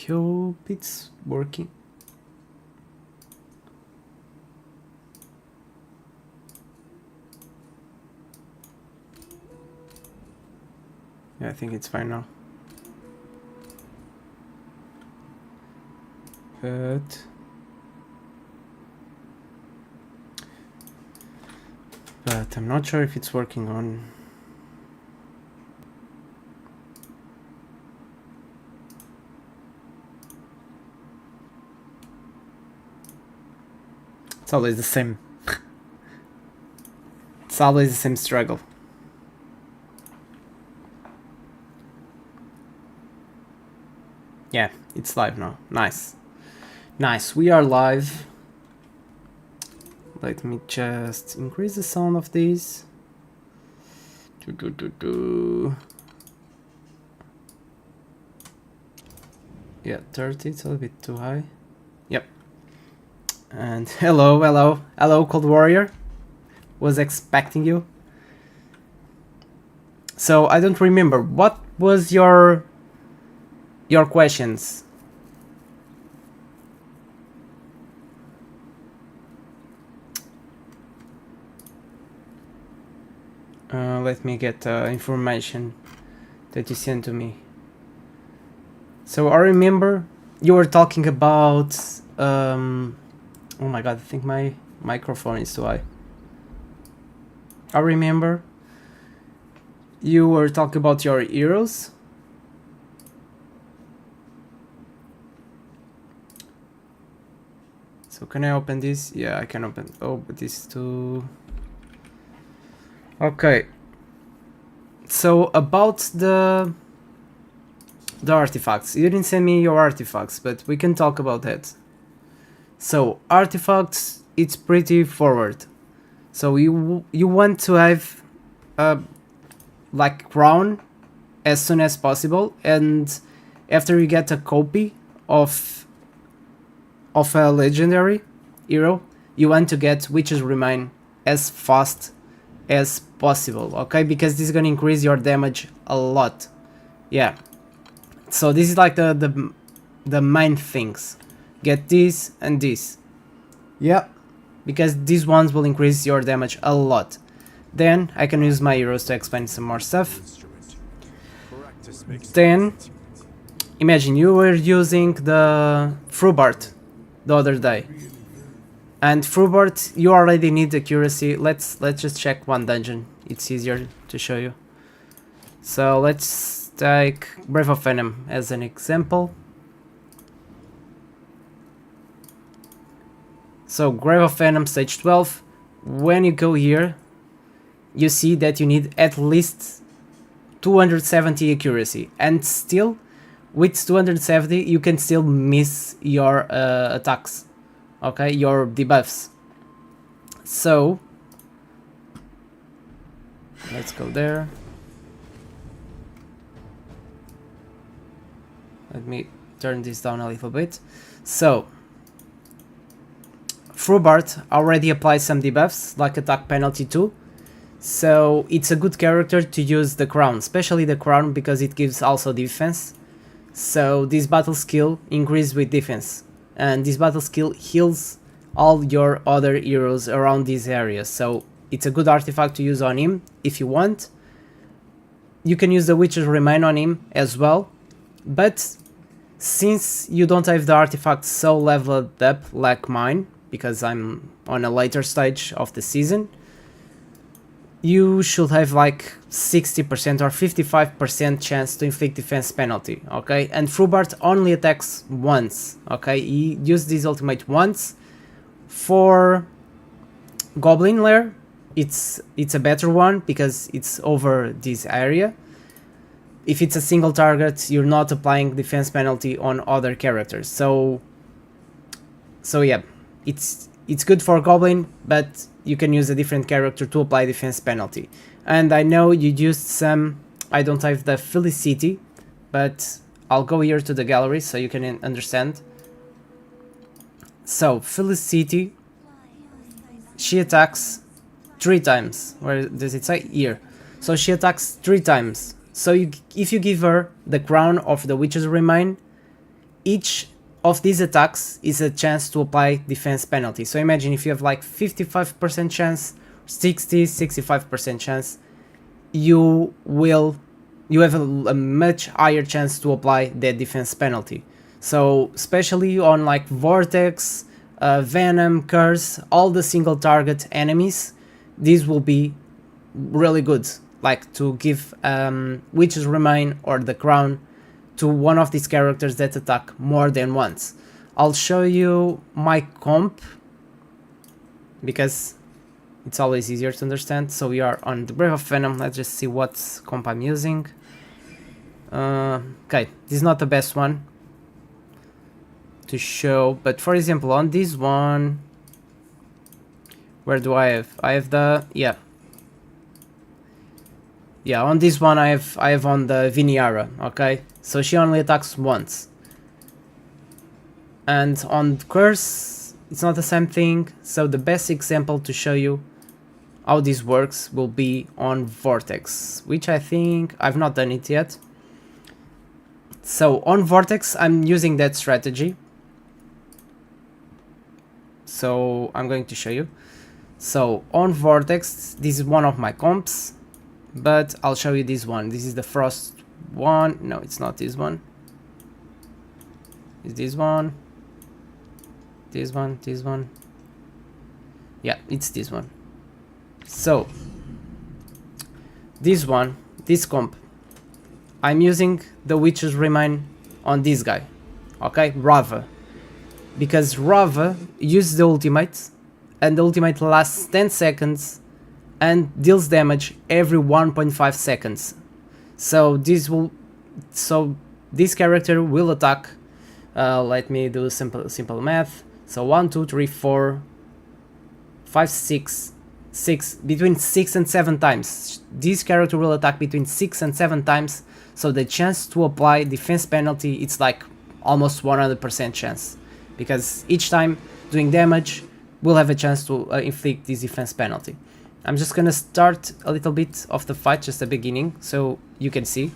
hope it's working. Yeah, I think it's fine now. But I'm not sure if it's working on. It's always the same. It's always the same struggle. Yeah, it's live now. Nice. Nice, we are live. Let me just increase the sound of this. Yeah, 30, it's a little bit too high. Yep. And hello, hello, hello, Cold Warrior. Was expecting you. So I don't remember. What was your questions? Let me get information that you sent to me. So I remember you were talking about oh my god, I think my microphone is too high. I remember you were talking about your heroes. So can I open this? Yeah, I can open. Oh, but this too. Okay. So about the artifacts. You didn't send me your artifacts, but we can talk about that. So artifacts, it's pretty forward. So you want to have like crown as soon as possible, and after you get a copy of a legendary hero, you want to get Witch's Remain as fast as possible, okay? Because this is gonna increase your damage a lot. Yeah. So this is like the main things. Get this and this. Yeah. Because these ones will increase your damage a lot. Then I can use my heroes to explain some more stuff. Then imagine you were using the Frubart the other day. And Frubart, you already need accuracy. Let's just check one dungeon. It's easier to show you. So let's take Brave of Venom as an example. So Grave of Venom stage 12. When you go here, you see that you need at least 270 accuracy, and still with 270 you can still miss your attacks, okay, your debuffs. So let's go there. Let me turn this down a little bit. So Frubart already applies some debuffs like attack penalty 2. So it's a good character to use the crown, especially the crown, because it gives also defense. So this battle skill increases with defense, and this battle skill heals all your other heroes around this area. So it's a good artifact to use on him if you want. You can use the Witch's Remain on him as well, but since you don't have the artifact so leveled up like mine, because I'm on a later stage of the season, you should have like 60% or 55% chance to inflict defense penalty, okay? And Frubart only attacks once, okay? He used this ultimate once. For Goblin Lair, it's a better one because it's over this area. If it's a single target, you're not applying defense penalty on other characters. So yeah, it's good for Goblin, but you can use a different character to apply defense penalty. And I know you used some, I don't have the Felicity, but I'll go here to the gallery so you can understand. So Felicity, she attacks 3 times. Where does it say? Here. So she attacks 3 times. So if you give her the crown of the Witch's Remain, each of these attacks is a chance to apply defense penalty. So imagine if you have like 55% chance, 65% chance, you have a much higher chance to apply that defense penalty. So especially on like Vortex, Venom, Curse, all the single target enemies, these will be really good, like to give Witch's Remain or the Crown to one of these characters that attack more than once. I'll show you my comp because it's always easier to understand. So we are on the Brave of Venom. Let's just see what comp I'm using. Okay, this is not the best one to show, but for example on this one, where do I have the on this one I have on the Viniara. Okay, so she only attacks once, and on Curse it's not the same thing. So the best example to show you how this works will be on Vortex, which I think I've not done it yet. So on Vortex I'm using that strategy, so I'm going to show you. So on Vortex, this is one of my comps, but I'll show you this one. This is the Frost one. No, it's not this one. It's this one. This one, this one. Yeah, it's this one. So this one, this comp, I'm using the Witch's Remain on this guy. Okay, Rava. Because Rava uses the ultimate, and the ultimate lasts 10 seconds and deals damage every 1.5 seconds. So this character will attack, let me do simple math. So 1, 2, 3, 4, 5, 6, between 6 and 7 times. This character will attack between 6 and 7 times, so the chance to apply defense penalty, it's like almost 100% chance, because each time doing damage will have a chance to inflict this defense penalty. I'm just gonna start a little bit of the fight, just the beginning, so you can see.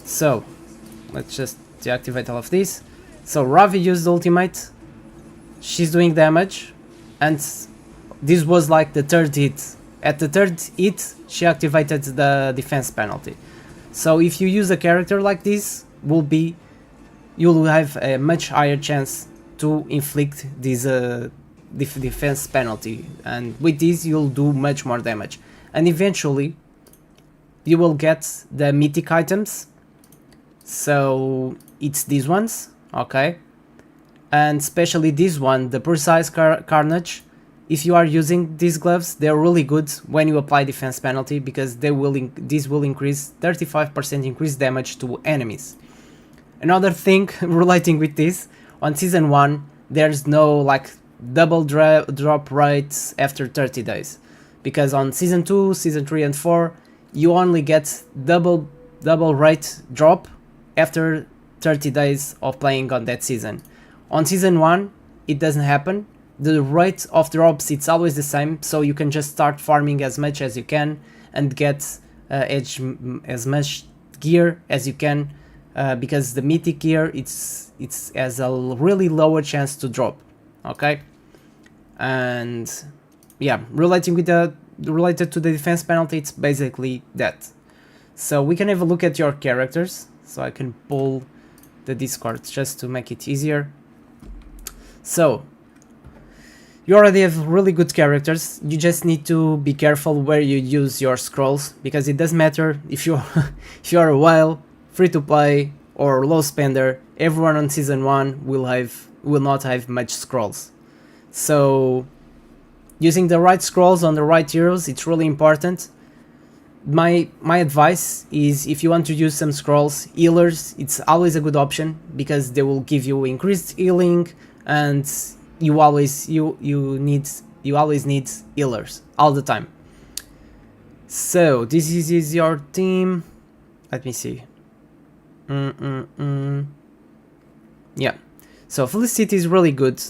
So let's just deactivate all of this. So Ravi used ultimate, she's doing damage, and this was like the third hit. At the third hit she activated the defense penalty. So if you use a character like this, you'll have a much higher chance to inflict this defense penalty, and with this you'll do much more damage, and eventually you will get the mythic items. So it's these ones, okay, and especially this one, the Precise Carnage. If you are using these gloves, they're really good when you apply defense penalty, because this will increase 35% increased damage to enemies. Another thing relating with this, on season 1 there's no like double drop rates after 30 days, because on season 2, season 3 and 4 you only get double rate drop after 30 days of playing on that season. On season 1 it doesn't happen. The rate of drops, it's always the same, so you can just start farming as much as you can and get as much gear as you can, because the mythic gear it's has a really lower chance to drop. Okay, and yeah, related to the defense penalty, it's basically that. So we can have a look at your characters. So I can pull the Discord just to make it easier. So you already have really good characters. You just need to be careful where you use your scrolls, because it doesn't matter if you if you are a whale, free to play or low spender. Everyone on season 1 will not have much scrolls. So using the right scrolls on the right heroes, it's really important. My advice is, if you want to use some scrolls, healers, it's always a good option, because they will give you increased healing, and you always need healers all the time. So this is your team. Let me see. Yeah, so Felicity is really good,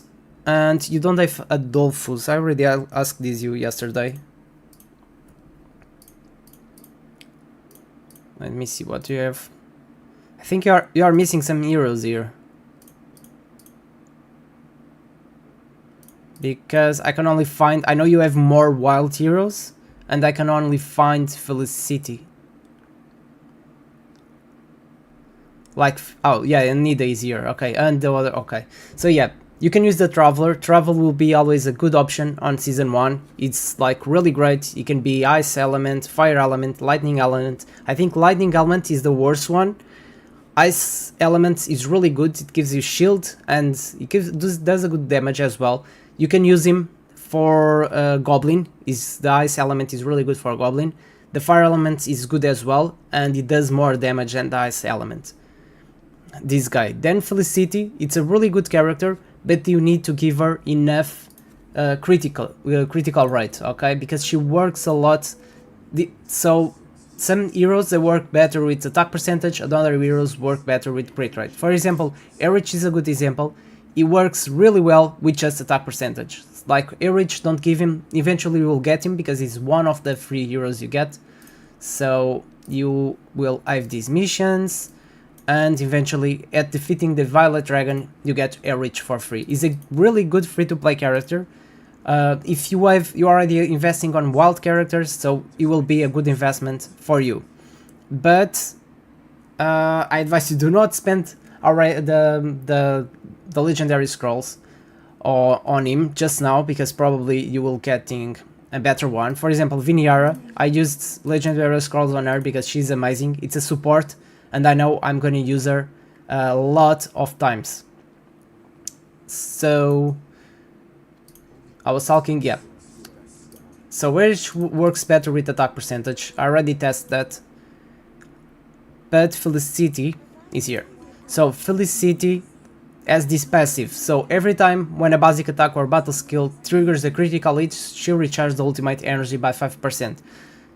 and you don't have Adolphus. I already asked this you yesterday. Let me see what you have. I I think you are missing some heroes here. Because I can only find... I know you have more wild heroes, and I can only find Felicity. Like, oh yeah, and Nida is here, okay, and the other, okay. So yeah, you can use the Traveler. Travel will be always a good option on Season 1. It's like really great. It can be Ice Element, Fire Element, Lightning Element. I think Lightning Element is the worst one. Ice Element is really good. It gives you shield, and it does a good damage as well. You can use him for Goblin. The Ice Element is really good for Goblin. The Fire Element is good as well, and it does more damage than the Ice Element. This guy. Then Felicity, it's a really good character, but you need to give her enough critical rate, okay? Because she works a lot. So some heroes they work better with attack percentage, and other heroes work better with crit rate. For example, Erich is a good example. He works really well with just attack percentage. Like Erich, don't give him. Eventually you will get him because he's one of the free heroes you get. So you will have these missions. And eventually, at defeating the Violet Dragon, you get Erich for free. He's a really good free-to-play character. If you are already investing on wild characters, so it will be a good investment for you. But I advise you do not spend the legendary scrolls on him just now, because probably you will getting a better one. For example, Viniara, I used legendary scrolls on her because she's amazing. It's a support. And I know I'm going to use her a lot of times. So I was talking, yeah. So which works better with attack percentage? I already tested that. But Felicity is here. So Felicity has this passive. So every time when a basic attack or battle skill triggers a critical hit, she'll recharge the ultimate energy by 5%.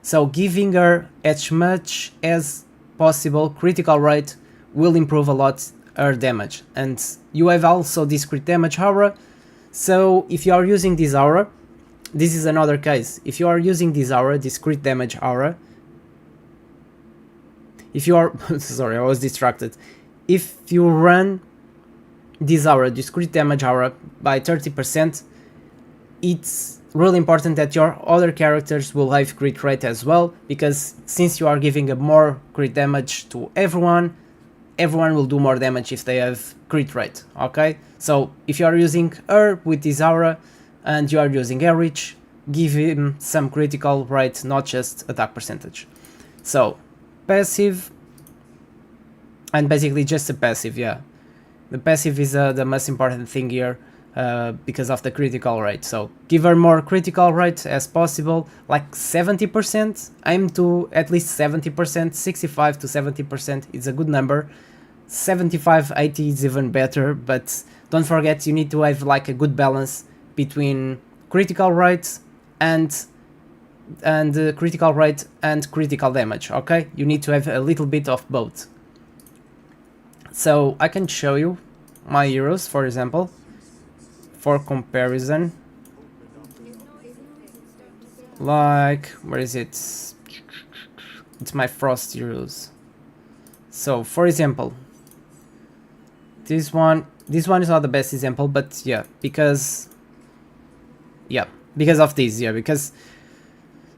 So giving her as much as possible critical rate will improve a lot her damage. And you have also this crit damage aura. So if you are using this aura, this is another case. If you are using this aura, this crit damage aura, if you are sorry, I was distracted. If you run this aura, this crit damage aura by 30%, it's really important that your other characters will have crit rate as well, because since you are giving a more crit damage to everyone will do more damage if they have crit rate, okay? So if you are using her with this aura and you are using Erich, give him some critical rate, not just attack percentage. So passive, and basically just a passive, yeah. The passive is the most important thing here. Because of the critical rate, so give her more critical rate as possible, like 70%, aim to at least 70%, 65 to 70% is a good number, 75, 80 is even better, but don't forget you need to have like a good balance between critical rate and critical rate and critical damage, okay? You need to have a little bit of both. So I can show you my heroes, for example. For comparison, like, where is it? It's my Frost heroes. So for example, this one is not the best example, but yeah, because of this, yeah, because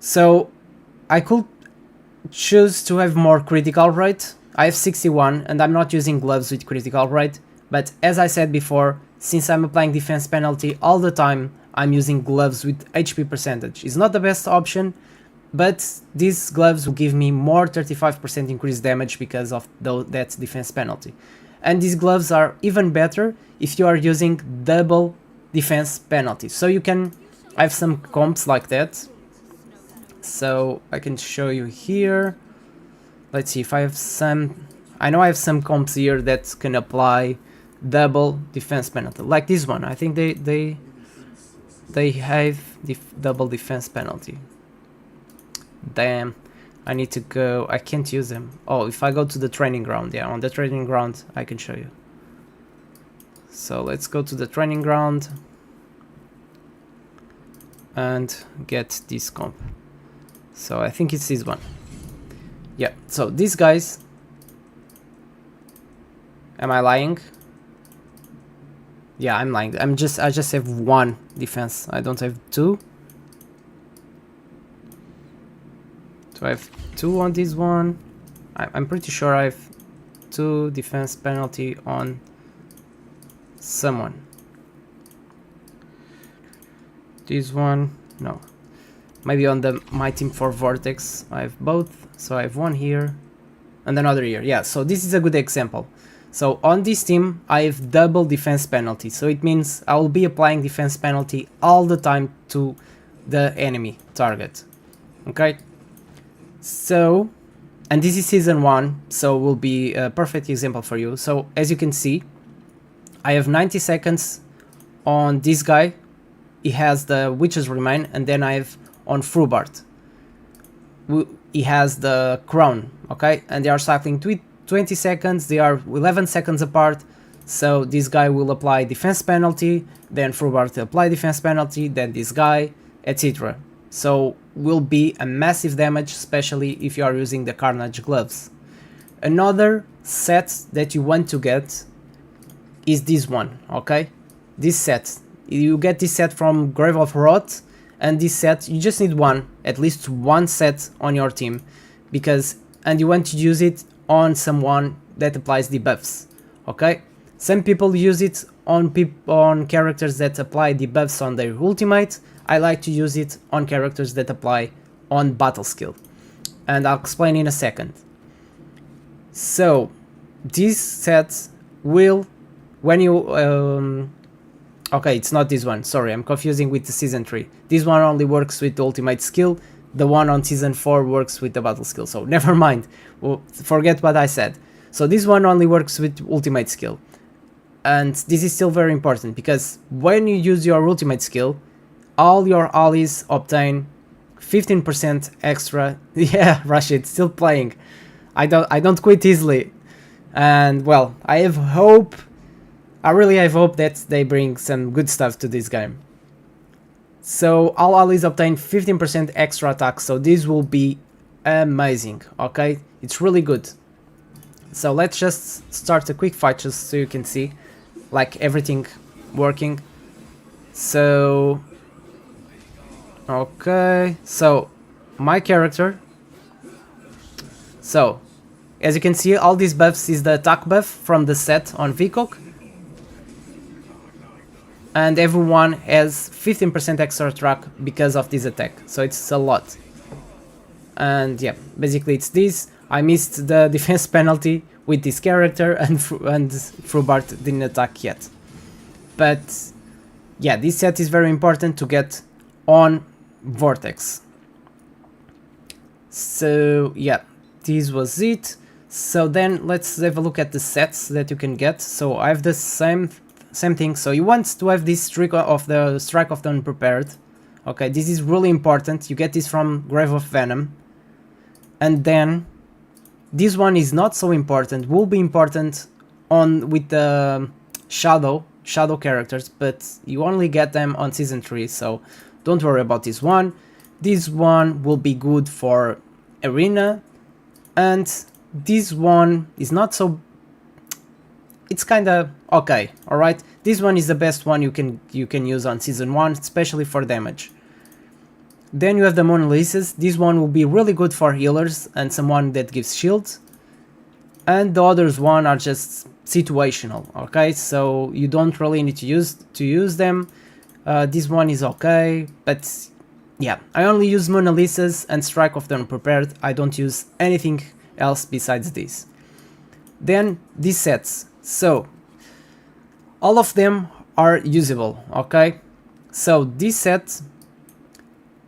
so I could choose to have more critical rate. I have 61 and I'm not using gloves with critical rate, but as I said before, since I'm applying defense penalty all the time, I'm using gloves with HP percentage. It's not the best option, but these gloves will give me more 35% increased damage because of that defense penalty. And these gloves are even better if you are using double defense penalty. So you can have some comps like that. So I can show you here. Let's see if I have some... I know I have some comps here that can apply double defense penalty, like this one. I think they have double defense penalty. Damn, I need to go. I can't use them. Oh, if I go to the training ground, yeah, on the training ground I can show you. So let's go to the training ground and get this comp. So I think it's this one. Yeah, so these guys, Am I lying? Yeah, I'm lying. I just have 1 defense. I don't have 2. So I have 2 on this one. I'm pretty sure I have 2 defense penalty on someone. This one, no. Maybe on my team for Vortex I have both. So I have 1 here and another here. Yeah, so this is a good example. So on this team I have double defense penalty. So it means I will be applying defense penalty all the time to the enemy target. Okay? So, and this is season 1, so will be a perfect example for you. So as you can see, I have 90 seconds on this guy. He has the Witch's Remain, and then I have on Frubart. He has the Crown, okay? And they are cycling 20 seconds, they are 11 seconds apart. So this guy will apply defense penalty, then Frubart will apply defense penalty, then this guy, etc. So will be a massive damage, especially if you are using the Carnage gloves. Another set that you want to get is this one, okay? This set. You get this set from Grave of Rot, and this set, you just need at least one set on your team, and you want to use it on someone that applies debuffs, okay? Some people use it on characters that apply debuffs on their ultimate. I like to use it on characters that apply on battle skill, and I'll explain in a second. So this set will, when you okay, it's not this one, sorry, I'm confusing with the season 3. This one only works with the ultimate skill, the one on season 4 works with the battle skill, so never mind, forget what I said. So this one only works with ultimate skill, and this is still very important, because when you use your ultimate skill, all your allies obtain 15% extra. Yeah, Rashid, still playing. I don't quit easily, and well, I really have hope that they bring some good stuff to this game. So all allies obtain 15% extra attack, so this will be amazing, okay? It's really good. So let's just start a quick fight just so you can see like everything working. So okay, so my character, so as you can see, all these buffs is the attack buff from the set on Vikok, and everyone has 15% extra attack because of this attack, so it's a lot. And yeah, basically it's this. I missed the defense penalty with this character, and Frubart didn't attack yet. But yeah, this set is very important to get on Vortex. So yeah, this was it. So then let's have a look at the sets that you can get. So I have the same thing. So you want to have this Strike of the Unprepared. Okay, this is really important. You get this from Grave of Venom. And then this one is not so important. Will be important with the shadow characters, but you only get them on season 3, so don't worry about this one. This one will be good for arena, and this one is not so, it's kinda okay, alright? This one is the best one you can use on season 1, especially for damage. Then you have the Mona Lisas. This one will be really good for healers and someone that gives shields. And the others one are just situational, okay? So you don't really need to use them. This one is okay, but yeah, I only use Mona Lisas and Strike of the Unprepared. I don't use anything else besides this. Then these sets. So all of them are usable, okay? So this set,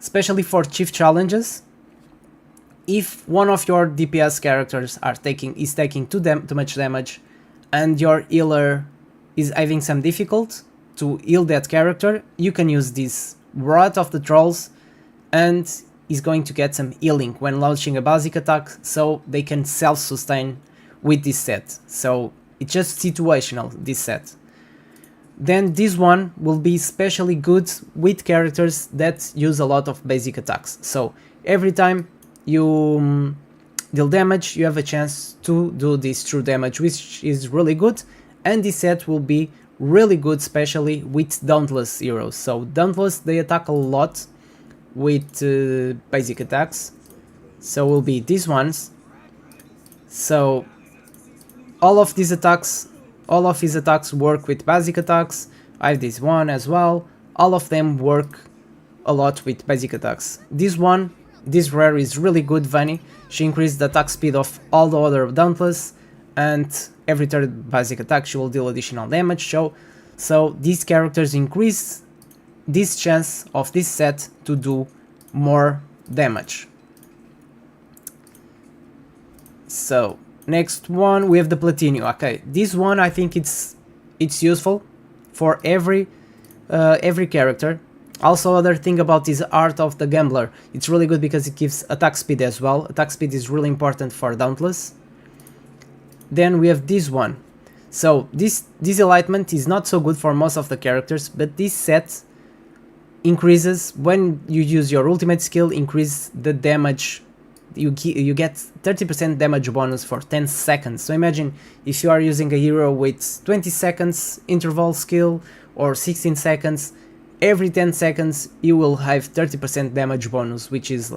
especially for chief challenges, if one of your DPS characters is taking too much damage and your healer is having some difficulty to heal that character, you can use this Wrath of the Trolls, and is going to get some healing when launching a basic attack, so they can self-sustain with this set. So it's just situational, this set. Then this one will be especially good with characters that use a lot of basic attacks. So every time you deal damage, you have a chance to do this true damage, which is really good, and this set will be really good, especially with Dauntless heroes. So Dauntless, they attack a lot with basic attacks, so will be these ones. So all of his attacks work with basic attacks. I have this one as well. All of them work a lot with basic attacks. This one, this rare, is really good, Vanny. She increased the attack speed of all the other Dauntless, and every third basic attack she will deal additional damage. So these characters increase this chance of this set to do more damage. So next one, we have the Platinum. Okay, this one I think it's useful for every character. Also, other thing about this Art of the Gambler, it's really good because it gives attack speed as well. Attack speed is really important for Dauntless. Then we have this one. So this enlightenment is not so good for most of the characters, but this set increases when you use your ultimate skill, increase the damage. You get 30% damage bonus for 10 seconds. So imagine if you are using a hero with 20 seconds interval skill or 16 seconds, every 10 seconds you will have 30% damage bonus, which is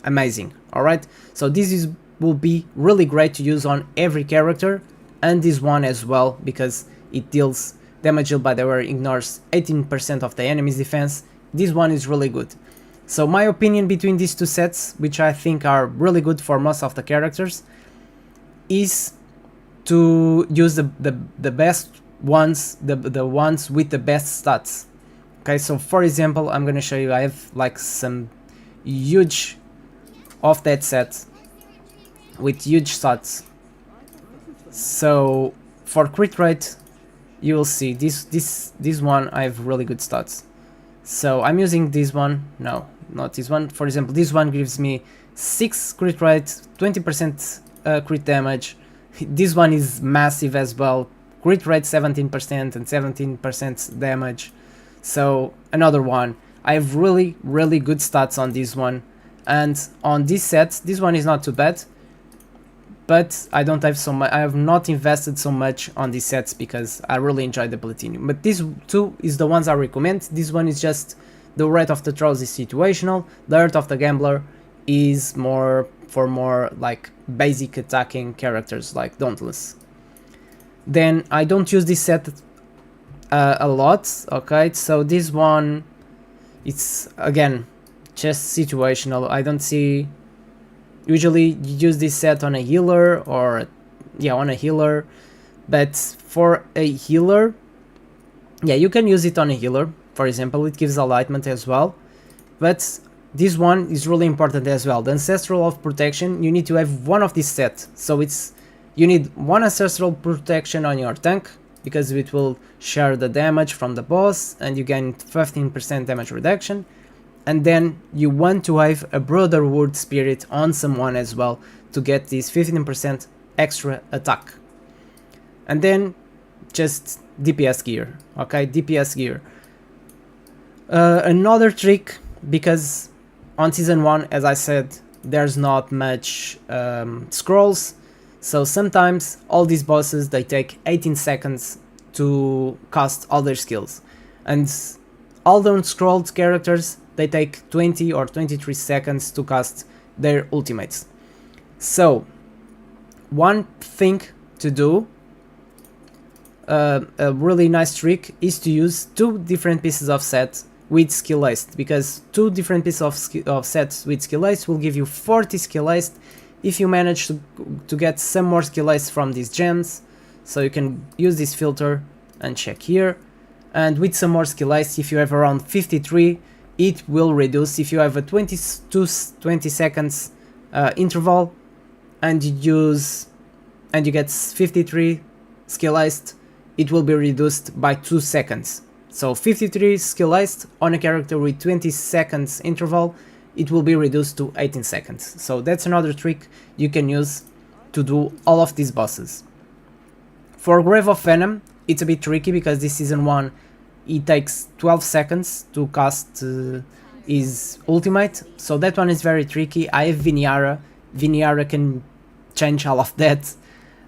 amazing. Alright, so this will be really great to use on every character, and this one as well, because it deals damage dealt by the wearer ignores 18% of the enemy's defense. This one is really good. So my opinion between these two sets, which I think are really good for most of the characters, is to use the best ones, the ones with the best stats. Okay, so for example, I'm gonna show you, I have like some huge of that set with huge stats. So for crit rate, you will see this one I have really good stats. So I'm using this one, no, not this one. For example, this one gives me 6 crit rate, 20% crit damage. This one is massive as well, crit rate 17% and 17% damage. So another one, I have really good stats on this one, and on this set, this one is not too bad, but I don't have so much. I have not invested so much on these sets because I really enjoy the Platinum. But these two is the ones I recommend. This one is just the Wrath of the Trolls is situational. The Art of the Gambler is more for more like basic attacking characters like Dauntless. Then I don't use this set a lot. Okay, so this one, it's again just situational. I don't see. Usually you use this set on a healer, or yeah, on a healer, but for a healer, yeah, you can use it on a healer. For example, it gives enlightenment as well, but this one is really important as well. The Ancestral of Protection, you need to have one of this set, so you need one Ancestral Protection on your tank, because it will share the damage from the boss and you gain 15% damage reduction. And then you want to have a Brotherhood Spirit on someone as well to get this 15% extra attack. And then just DPS gear, okay, DPS gear. Another trick, because on Season 1, as I said, there's not much scrolls, so sometimes all these bosses, they take 18 seconds to cast all their skills. And all the unscrolled characters, they take 20 or 23 seconds to cast their ultimates. So one thing to do, a really nice trick, is to use 2 different pieces of set with skill haste, because 2 different pieces of sets with skill haste will give you 40 skill haste if you manage to get some more skill haste from these gems. So you can use this filter and check here, and with some more skill haste, if you have around 53, it will reduce. If you have a 20 seconds interval and you get 53 skill haste, it will be reduced by 2 seconds. So 53 skill haste on a character with 20 seconds interval, it will be reduced to 18 seconds. So that's another trick you can use to do all of these bosses. For Grave of Venom, it's a bit tricky because this Season 1, it takes 12 seconds to cast his ultimate, so that one is very tricky. I have Viniara. Viniara can change all of that.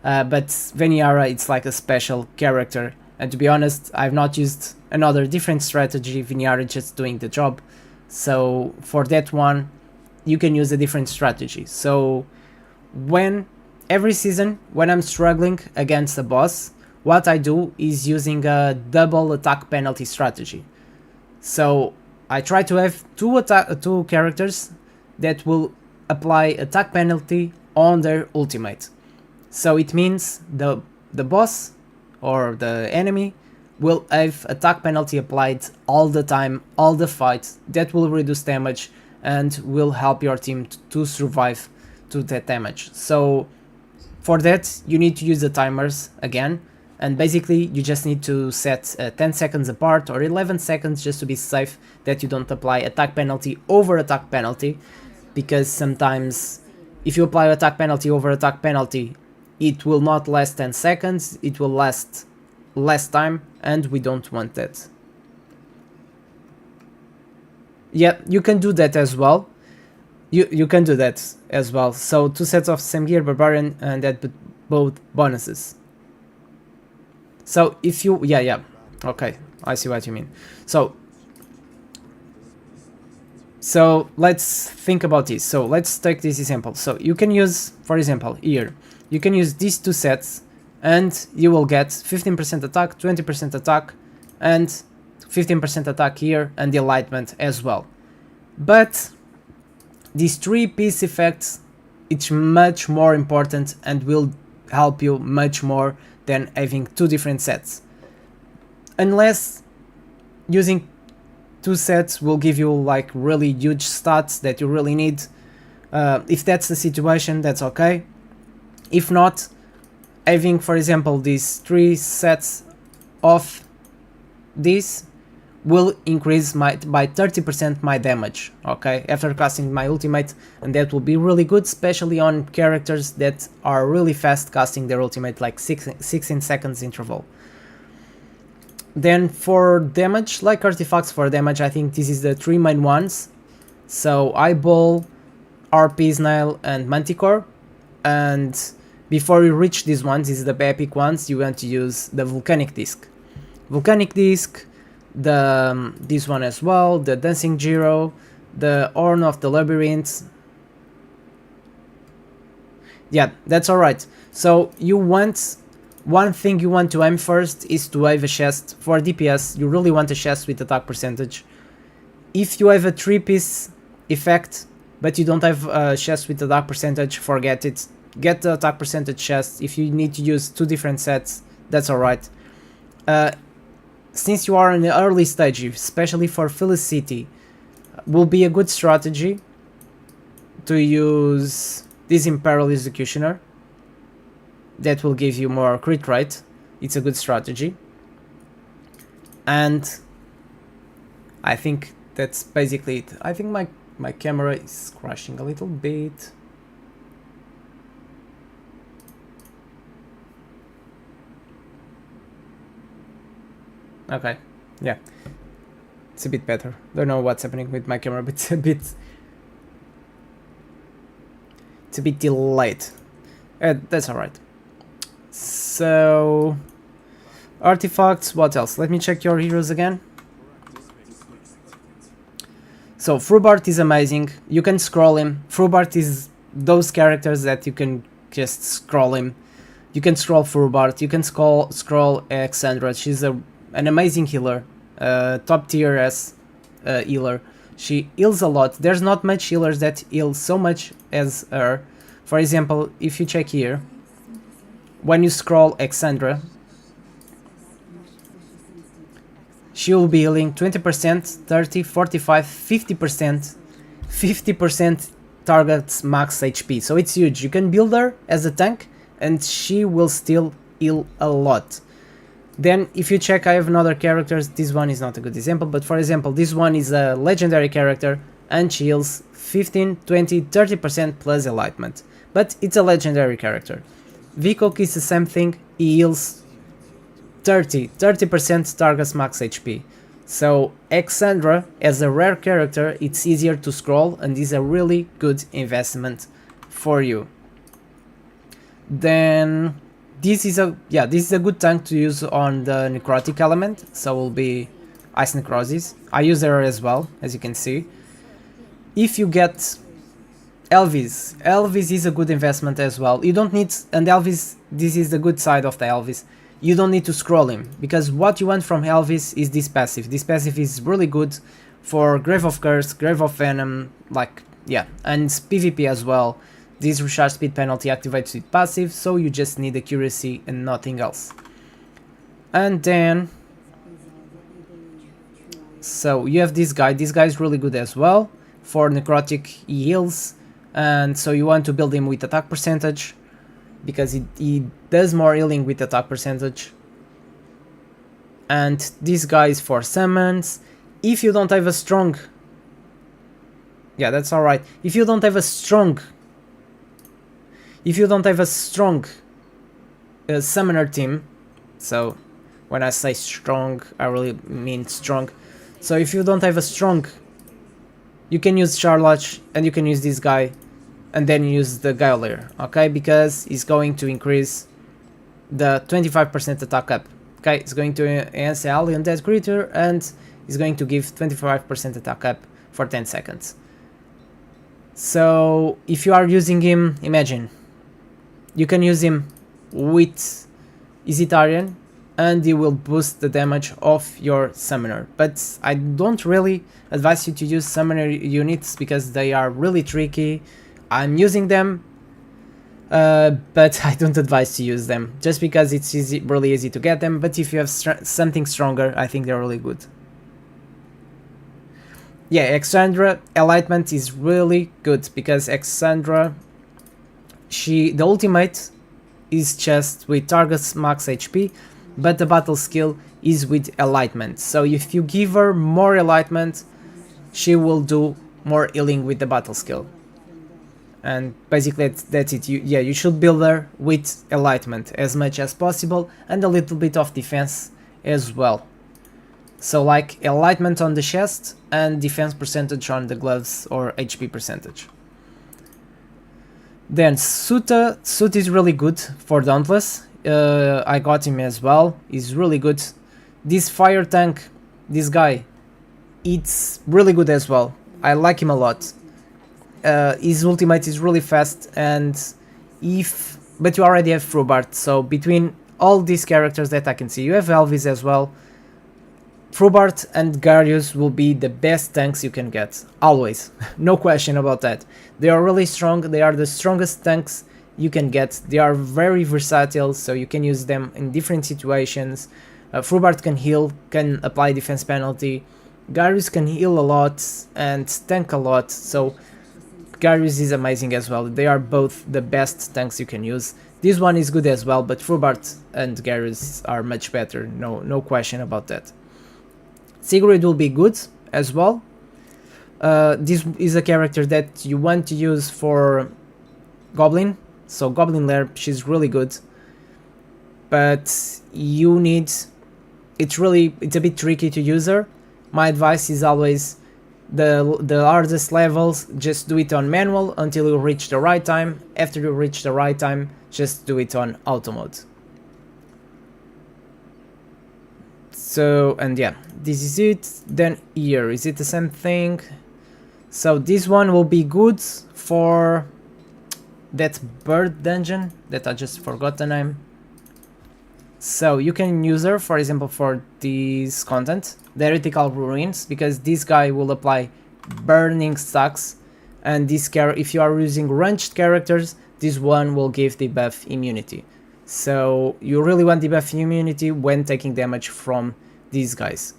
But Veniara, it's like a special character, and to be honest, I've not used another different strategy. Veniara just doing the job. So for that one, you can use a different strategy. So every season, when I'm struggling against a boss, what I do is using a double attack penalty strategy. So I try to have two characters that will apply attack penalty on their ultimate. So it means the boss or the enemy will have attack penalty applied all the time, all the fight. That will reduce damage and will help your team to survive to that damage. So for that, you need to use the timers again, and basically you just need to set 10 seconds apart or 11 seconds just to be safe that you don't apply attack penalty over attack penalty, because sometimes if you apply attack penalty over attack penalty, it will not last 10 seconds, it will last less time, and we don't want that. Yeah, you can do that as well. You can do that as well. So 2 sets of same gear, barbarian, and that both bonuses. So if you, yeah, okay, I see what you mean. So let's think about this. So let's take this example. So you can use, for example, here, you can use these 2 sets and you will get 15% attack, 20% attack, and 15% attack here, and the enlightenment as well. But these 3-piece effects, it's much more important and will help you much more than having 2 different sets. Unless using 2 sets will give you like really huge stats that you really need. If that's the situation, that's okay. If not, having, for example, these 3 sets of this will increase by 30% my damage, okay, after casting my ultimate, and that will be really good, especially on characters that are really fast casting their ultimate, like 16 seconds interval. Then for damage, like artifacts for damage, I think this is the 3 main ones. So Eyeball, RP Snail, and Manticore. And before you reach these ones, these are the epic ones, you want to use the Volcanic Disc. Volcanic Disc, this one as well, the Dancing Gyro, the Horn of the Labyrinth. Yeah, that's alright. So you want, one thing you want to aim first is to have a chest. For DPS, you really want a chest with attack percentage. If you have a 3-piece effect, but you don't have a chest with attack percentage, forget it. Get the attack percentage chest. If you need to use 2 different sets, that's alright. Since you are in the early stage, especially for Felicity, will be a good strategy to use this Imperial Executioner. That will give you more crit rate. It's a good strategy. And I think that's basically it. I think my camera is crashing a little bit. Okay, yeah, it's a bit better. Don't know what's happening with my camera, but it's a bit delayed. That's alright. So artifacts, what else? Let me check your heroes again. So Frubart is amazing. You can scroll him. Frubart is those characters that you can just scroll him. You can scroll Frubart. You can scroll Alexandra. She's an amazing healer, top tier as healer. She heals a lot. There's not much healers that heal so much as her. For example, if you check here, when you scroll Alexandra, she will be healing 20%, 30, 45, 50%, 50% targets max HP. So it's huge. You can build her as a tank and she will still heal a lot. Then if you check, I have another characters. This one is not a good example, but for example, this one is a legendary character and she heals 15, 20, 30% plus enlightenment. But it's a legendary character. Vikok is the same thing. He heals 30% targets max HP. So Alexandra, as a rare character, it's easier to scroll and is a really good investment for you. Then this is a good tank to use on the necrotic element, so will be Ice Necrosis. I use her as well, as you can see. If you get Elvis is a good investment as well. You don't need, and Elvis, this is the good side of the Elvis, you don't need to scroll him, because what you want from Elvis is this passive. This passive is really good for Grave of Curse, Grave of Venom, like, yeah, and PvP as well. This recharge speed penalty activates with passive, so you just need accuracy and nothing else. And then, so you have this guy is really good as well. For necrotic he heals, and so you want to build him with attack percentage, because he does more healing with attack percentage. And this guy is for summons. If you don't have a strong, yeah, that's alright. If you don't have a strong summoner team, so when I say strong, I really mean strong. So if you don't have a strong, you can use Charlotte and you can use this guy, and then use the Gaolair, okay? Because it's going to increase the 25% attack up. Okay, it's going to enhance the ally on that creature, and it's going to give 25% attack up for 10 seconds. So if you are using him, imagine, you can use him with Izitarian, and he will boost the damage of your summoner. But I don't really advise you to use summoner units because they are really tricky. I'm using them, but I don't advise to use them just because it's really easy to get them. But if you have something stronger, I think they're really good. Yeah, Exandra Enlightenment is really good because Exandra, the ultimate is just with target's max HP, but the battle skill is with Enlightenment. So if you give her more Enlightenment, she will do more healing with the battle skill. And basically that's it. You should build her with Enlightenment as much as possible, and a little bit of defense as well. So like Enlightenment on the chest and defense percentage on the gloves or HP percentage. Then Suta is really good for Dauntless. I got him as well. He's really good. This fire tank, this guy, it's really good as well. I like him a lot. His ultimate is really fast, and but you already have Frubart, so between all these characters that I can see, you have Elvis as well. Frubart and Garius will be the best tanks you can get, always, no question about that. They are really strong, they are the strongest tanks you can get, they are very versatile, so you can use them in different situations. Frubart can heal, can apply defense penalty, Garius can heal a lot and tank a lot, so Garius is amazing as well. They are both the best tanks you can use. This one is good as well, but Frubart and Garius are much better, no question about that. Sigrid will be good as well. This is a character that you want to use for Goblin, so Goblin Lair, she's really good. But you need, it's a bit tricky to use her. My advice is always the hardest levels, just do it on manual until you reach the right time. After you reach the right time, just do it on auto mode. So, and yeah, this is it. Then here, is it the same thing? So this one will be good for that bird dungeon that I just forgot the name. So you can use her, for example, for this content, the Heretical Ruins, because this guy will apply burning stacks, and this if you are using ranged characters, this one will give debuff immunity. So you really want debuff immunity when taking damage from these guys.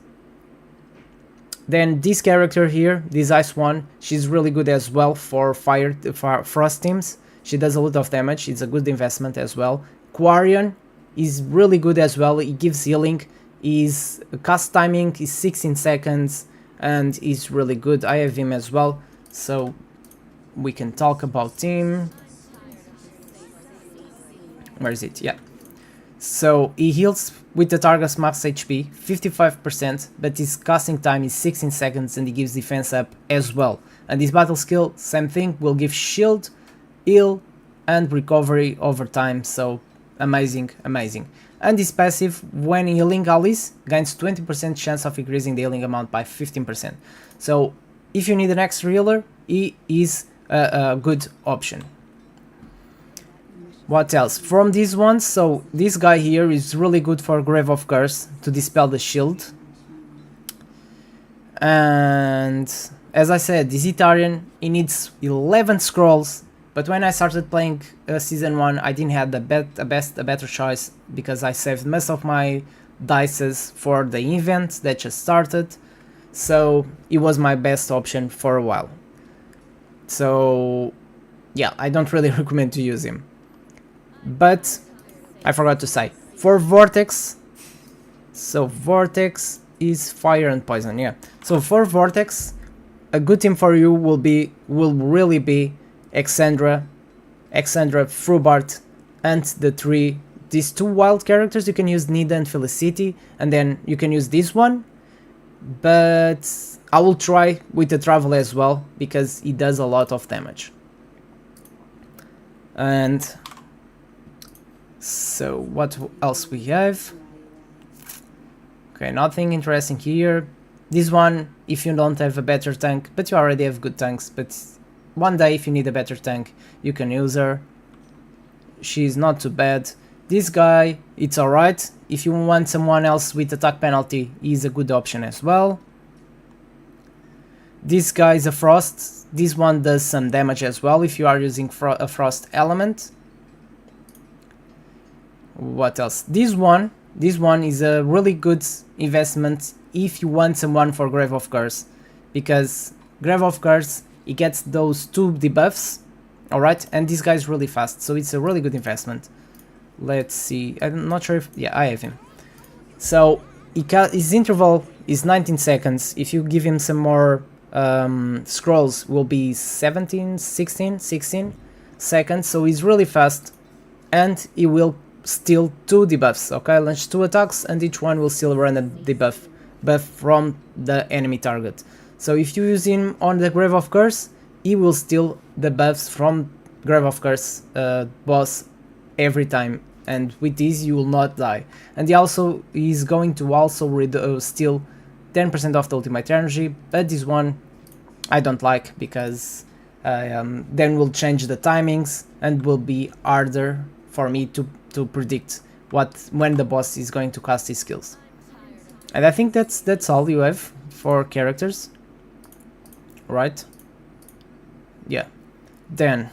Then this character here, this Ice one, she's really good as well for frost teams. She does a lot of damage, it's a good investment as well. Quarion is really good as well, he gives healing, his cast timing is 16 seconds and he's really good. I have him as well, so we can talk about him. Where is it? Yeah. So he heals with the target's max HP 55%, but his casting time is 16 seconds and he gives defense up as well. And his battle skill, same thing, will give shield, heal, and recovery over time, so amazing, amazing. And this passive, when healing allies, gains 20% chance of increasing the healing amount by 15%. So if you need an extra healer, he is a good option. What else? From these ones, so this guy here is really good for Grave of Curse to dispel the shield. And as I said, this Itarian, he needs 11 scrolls, but when I started playing Season 1, I didn't have a better choice, because I saved most of my dices for the event that just started, so it was my best option for a while. So yeah, I don't really recommend to use him. But I forgot to say, for Vortex, so Vortex is fire and poison, yeah. So for Vortex, a good team for you will really be Exandra, Frubart, and these two wild characters. You can use Nida and Felicity, and then you can use this one, but I will try with the Travel as well, because he does a lot of damage. And so what else we have? Okay, nothing interesting here. This one, if you don't have a better tank, but you already have good tanks, but one day if you need a better tank, you can use her. She's not too bad. This guy, it's alright. If you want someone else with attack penalty, he's a good option as well. This guy is a Frost. This one does some damage as well if you are using a Frost element. What else? This one is a really good investment if you want someone for Grave of Curse, because Grave of Curse, he gets those 2 debuffs, alright, and this guy is really fast, so it's a really good investment. Let's see, I'm not sure if, yeah, I have him. So his interval is 19 seconds, if you give him some more scrolls, will be 16 seconds, so he's really fast, and he will steal 2 debuffs, okay? Launch 2 attacks, and each one will still run a debuff from the enemy target. So if you use him on the Grave of Curse, he will steal the buffs from Grave of Curse boss every time, and with this you will not die. And he is going to also steal 10% of the ultimate energy, but this one I don't like, because then will change the timings and will be harder for me to predict when the boss is going to cast his skills. And I think that's all you have for characters, right? Yeah. Then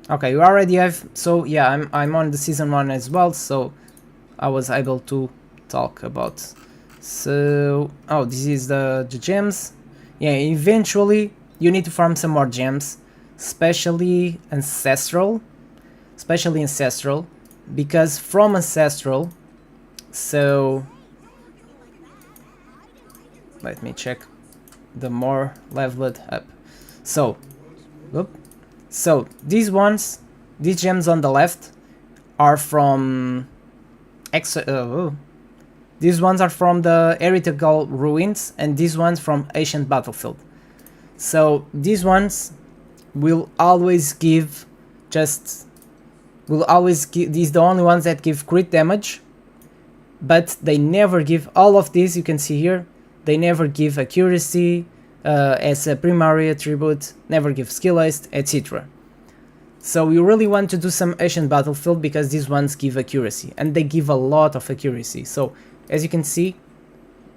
okay, you already have, so yeah, I'm on the Season 1 as well, so I was able to talk about. So this is the gems. Yeah, eventually you need to farm some more gems, especially ancestral, because from ancestral, so let me check the more leveled up. So these gems on the left are from these ones are from the heretical ruins, and these ones from ancient battlefield. So these ones will always give these the only ones that give crit damage, but they never give all of these. You can see here, they never give accuracy as a primary attribute, never give skill haste, etc. So you really want to do some ancient battlefield, because these ones give accuracy, and they give a lot of accuracy. So as you can see,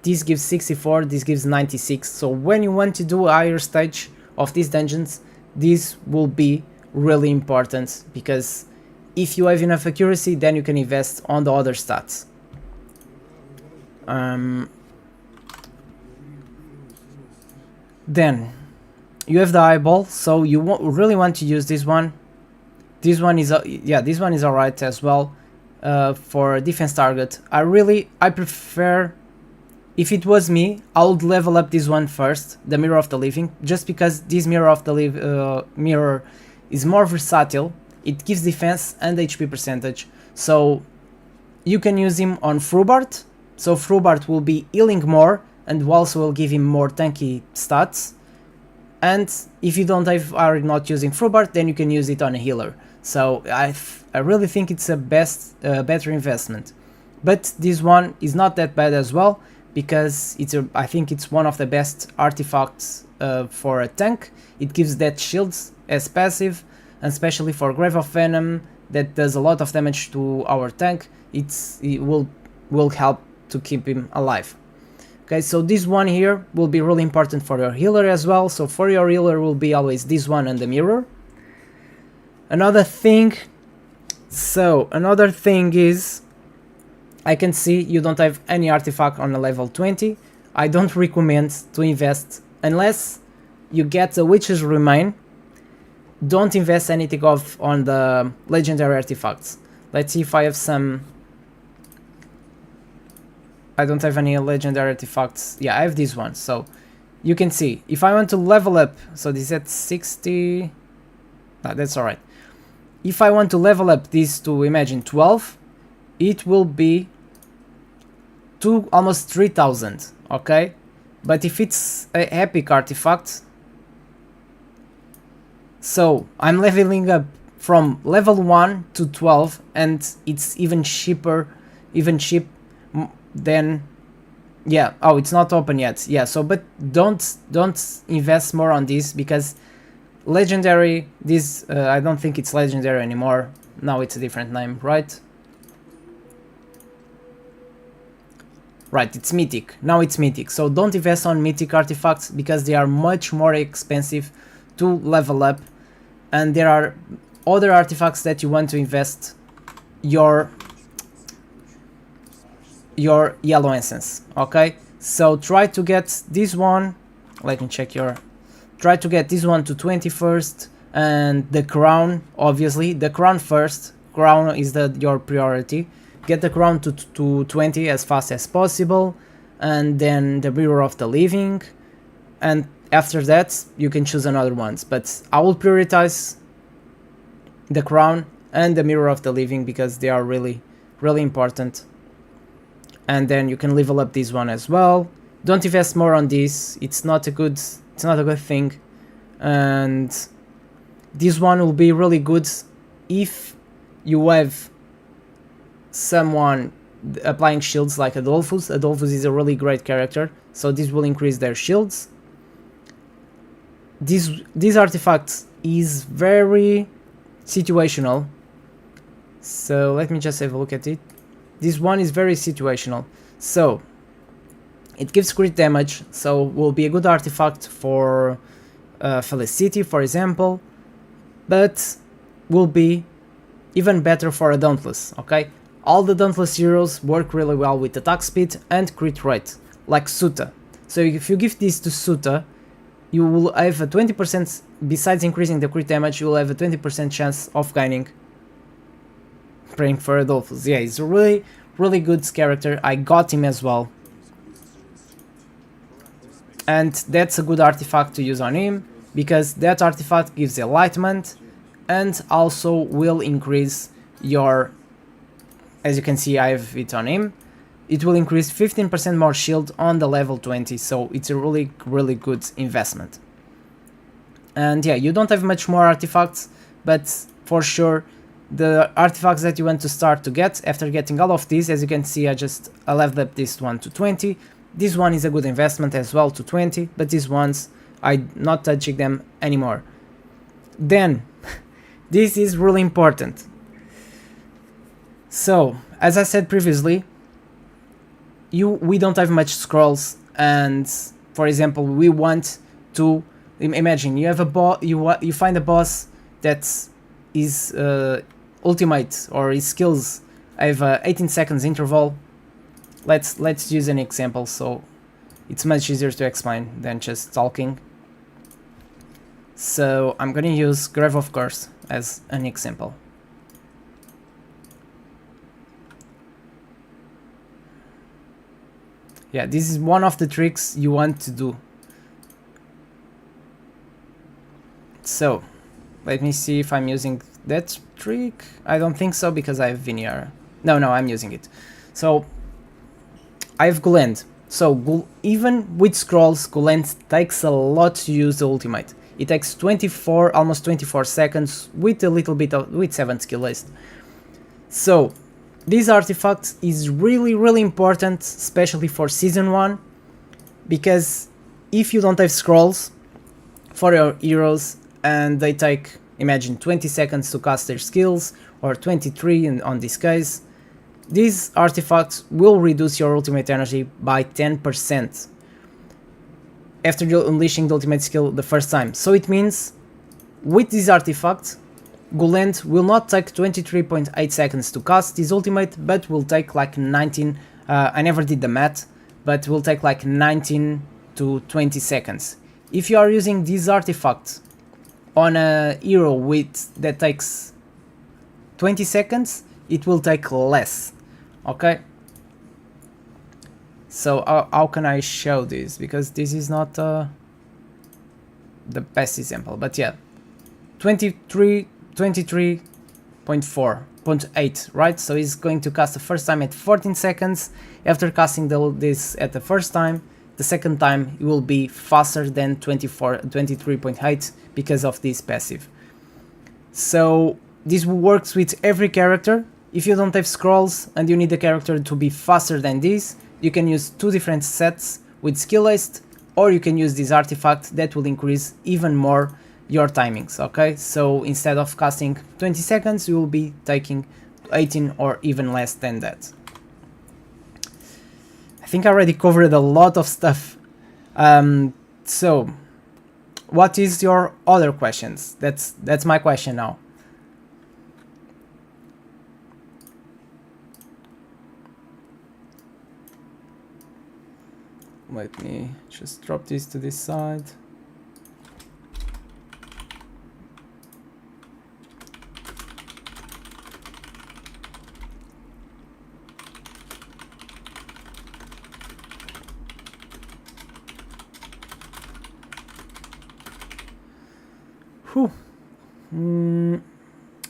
this gives 64, this gives 96. So when you want to do a higher stage of these dungeons, this will be really important, because if you have enough accuracy, then you can invest on the other stats. Then you have the eyeball, so you really want to use this one. This one is this one is alright as well for a defense target. I prefer, if it was me, I would level up this one first, the Mirror of the Living, just because this Mirror of the mirror is more versatile. It gives defense and HP percentage, so you can use him on Frubart. So Frubart will be healing more, and also will give him more tanky stats. and if you don't are not using Frubart, then you can use it on a healer. So I really think it's a better investment. But this one is not that bad as well, because I think it's one of the best artifacts for a tank. It gives that shields as passive, and especially for Grave of Venom that does a lot of damage to our tank. It will help to keep him alive. Okay, so this one here will be really important for your healer as well. So for your healer will be always this one and the mirror. Another thing is, I can see you don't have any artifact on a level 20. I don't recommend to invest unless you get a Witch's Remain. Don't invest anything on the legendary artifacts. Let's see if I have some. I don't have any legendary artifacts. Yeah, I have this one. So you can see if I want to level up. So this is at 60. No, that's alright. If I want to level up this to, imagine, 12, it will be to almost 3000. Okay, but if it's a epic artifact, so I'm leveling up from level 1 to 12, and it's even cheaper, then yeah. Oh, it's not open yet. Yeah, so but don't invest more on this, because legendary, this I don't think it's legendary anymore. Now it's a different name, right? Right, it's mythic. Now it's mythic. So don't invest on mythic artifacts, because they are much more expensive to level up, and there are other artifacts that you want to invest your yellow essence. Okay, so try to get this one. Let me check your. Try to get this one to 20 first, and the crown, obviously the crown first. Crown is your priority. Get the crown to 20 as fast as possible, and then the Mirror of the Living, and after that you can choose another ones, but I will prioritize the crown and the Mirror of the Living because they are really important. And then you can level up this one as well. Don't invest more on this. It's not a good thing. And this one will be really good if you have someone applying shields like Adolphus. Adolphus is a really great character, so this will increase their shields. This artifact is very situational, so let me just have a look at it. This one is very situational, so it gives crit damage, so will be a good artifact for Felicity, for example, but will be even better for a Dauntless. Okay, all the Dauntless heroes work really well with attack speed and crit rate, like Suta. So if you give this to Suta, you will have a 20%, besides increasing the crit damage, you will have a 20% chance of gaining. Praying for Adolphus. Yeah, he's a really good character. I got him as well. And that's a good artifact to use on him, because that artifact gives enlightenment and also will increase your, as you can see I have it on him, it will increase 15% more shield on the level 20, so it's a really good investment. And yeah, you don't have much more artifacts, but for sure the artifacts that you want to start to get after getting all of these, as you can see I leveled up this one to 20. This one is a good investment as well to 20, but these ones I'm not touching them anymore. Then this is really important. So as I said previously, we don't have much scrolls, and for example we want to imagine you have a you find a boss that is ultimate or his skills have a 18 seconds interval. Let's use an example so it's much easier to explain than just talking. So I'm gonna use Grave of Curse as an example. Yeah, this is one of the tricks you want to do. So let me see if I'm using that trick. I don't think so because I have Veneer. No, I'm using it. So I have Glend. So even with scrolls, Gulent takes a lot to use the ultimate. It takes 24, almost 24 seconds with a little bit of, with 7 skill list. So this artifact is really important, especially for season 1, because if you don't have scrolls for your heroes and they take, imagine, 20 seconds to cast their skills, or 23 on this case, these artifacts will reduce your ultimate energy by 10% after unleashing the ultimate skill the first time. So it means with this artifact, Gulent will not take 23.8 seconds to cast his ultimate, but will take like 19, I never did the math, but will take like 19 to 20 seconds. If you are using this artifact on a hero with that takes 20 seconds, it will take less. Okay, so how can I show this, because this is not the best example, but yeah, 23.8, right? So he's going to cast the first time at 14 seconds. After casting this at the first time, the second time it will be faster than 23.8 because of this passive. So this works with every character. If you don't have scrolls and you need the character to be faster than this, you can use 2 different sets with skill list, or you can use this artifact that will increase even more your timings, okay? So instead of casting 20 seconds, you will be taking 18 or even less than that. I think I already covered a lot of stuff. So what is your other questions? That's my question now. Let me just drop this to this side. Whew.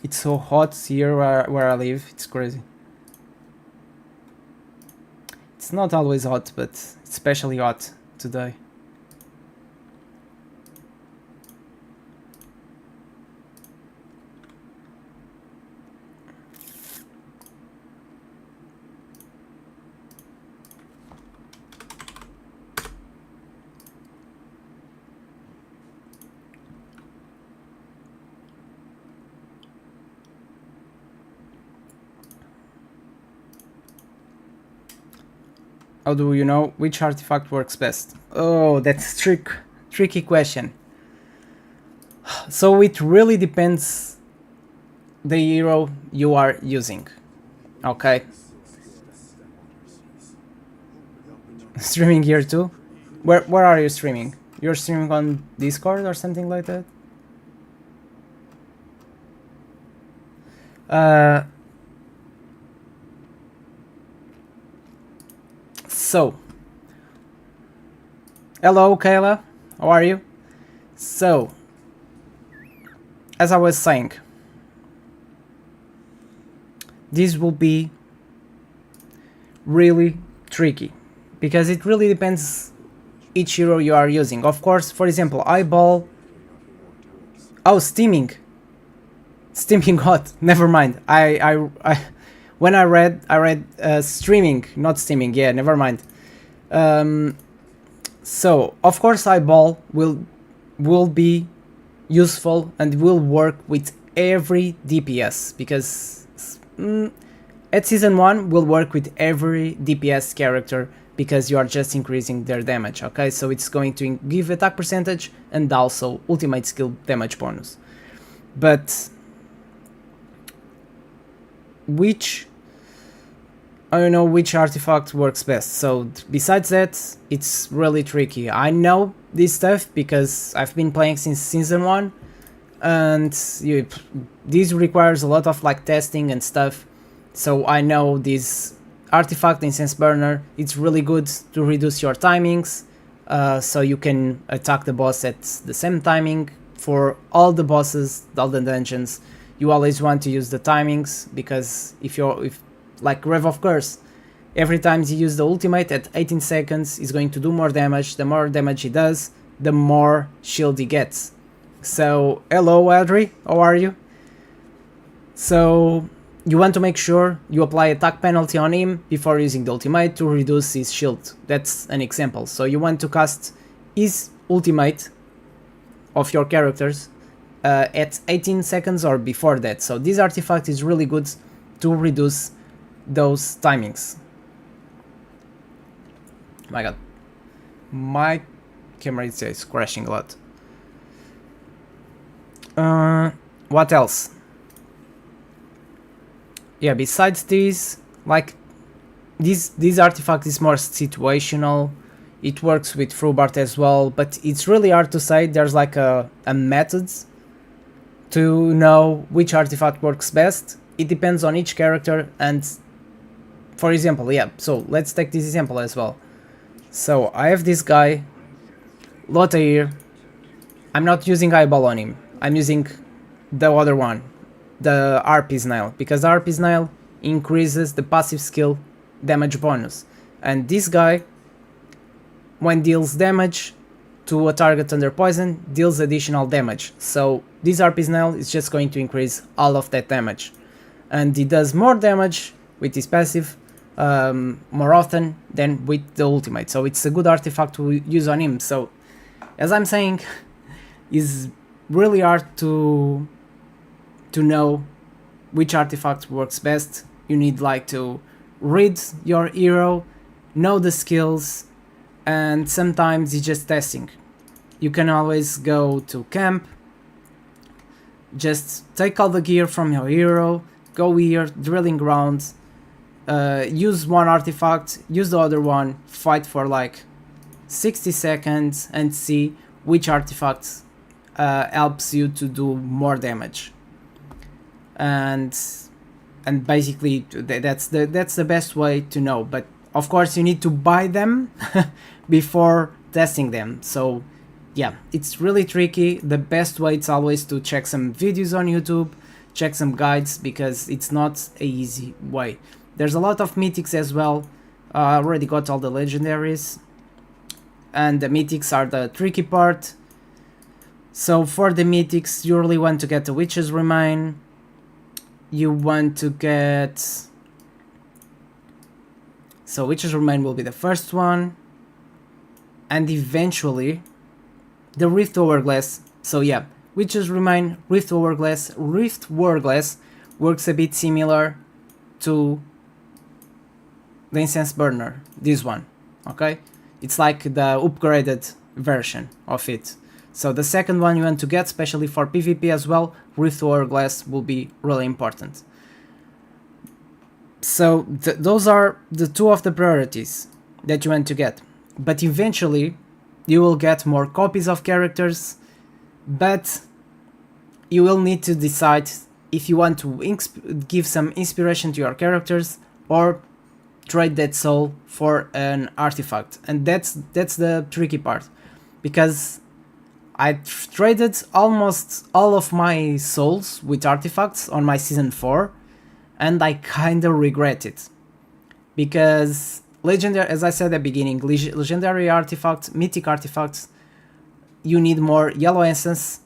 It's so hot here where I live, it's crazy. It's not always hot, but it's especially hot today. How do you know which artifact works best? Oh, that's tricky question. So it really depends the hero you are using. Okay. Streaming here too? Where are you streaming? You're streaming on Discord or something like that? So, hello Kayla, how are you? So, as I was saying, this will be really tricky because it really depends each hero you are using. Of course, for example, eyeball. Oh, steaming hot. Never mind. When I read streaming, not steaming. Yeah, never mind. So of course, eyeball will be useful and will work with every DPS because at season 1 will work with every DPS character because you are just increasing their damage. Okay, so it's going to give attack percentage and also ultimate skill damage bonus. But I don't know which artifact works best. So besides that, it's really tricky. I know this stuff because I've been playing since season 1, and this requires a lot of like testing and stuff. So I know this artifact, Incense Burner, it's really good to reduce your timings, so you can attack the boss at the same timing. For all the bosses, all the dungeons, you always want to use the timings because if like Rev of Curse, Every time you use the ultimate at 18 seconds, it's going to do more damage. The more damage he does, the more shield he gets. So, hello Adri, how are you? So, you want to make sure you apply attack penalty on him before using the ultimate to reduce his shield. That's an example. So you want to cast his ultimate of your characters at 18 seconds or before that. So this artifact is really good to reduce those timings. My god. My camera is crashing a lot. What else? Yeah, besides this, like, this artifact is more situational. It works with Frubart as well, but it's really hard to say. There's like a method to know which artifact works best. It depends on each character, and for example, yeah, so let's take this example as well. So I have this guy, Lotta here. I'm not using eyeball on him. I'm using the other one, the RP Snail, because RP Snail increases the passive skill damage bonus, and this guy, when deals damage to a target under poison, deals additional damage. So this RP Snail is just going to increase all of that damage, and he does more damage with his passive more often than with the ultimate. So it's a good artifact to use on him. So as I'm saying, it's really hard to know which artifact works best. You need like to read your hero, know the skills, and sometimes it's just testing. You can always go to camp, just take all the gear from your hero, go here, drilling grounds, use one artifact, use the other one, fight for like 60 seconds and see which artifact helps you to do more damage. And basically that's the best way to know. But of course you need to buy them before testing them. So yeah, it's really tricky. The best way is always to check some videos on YouTube, check some guides, because it's not an easy way. There's a lot of mythics as well. I already got all the legendaries, and the mythics are the tricky part. So for the mythics, you really want to get the Witch's Remain. You want to get... So Witch's Remain will be the first one. And eventually the Rift Hourglass. So yeah, Witch's Remain, Rift Hourglass. Rift Hourglass works a bit similar to the Incense Burner, this one, okay? It's like the upgraded version of it. So the second one you want to get, especially for PvP as well, Rift Hourglass will be really important. So those are the two of the priorities that you want to get. But eventually you will get more copies of characters, but you will need to decide if you want to give some inspiration to your characters or trade that soul for an artifact. And that's the tricky part, because I traded almost all of my souls with artifacts on my season 4, and I kinda regret it, because legendary, as I said at the beginning, legendary artifacts, mythic artifacts, you need more yellow essence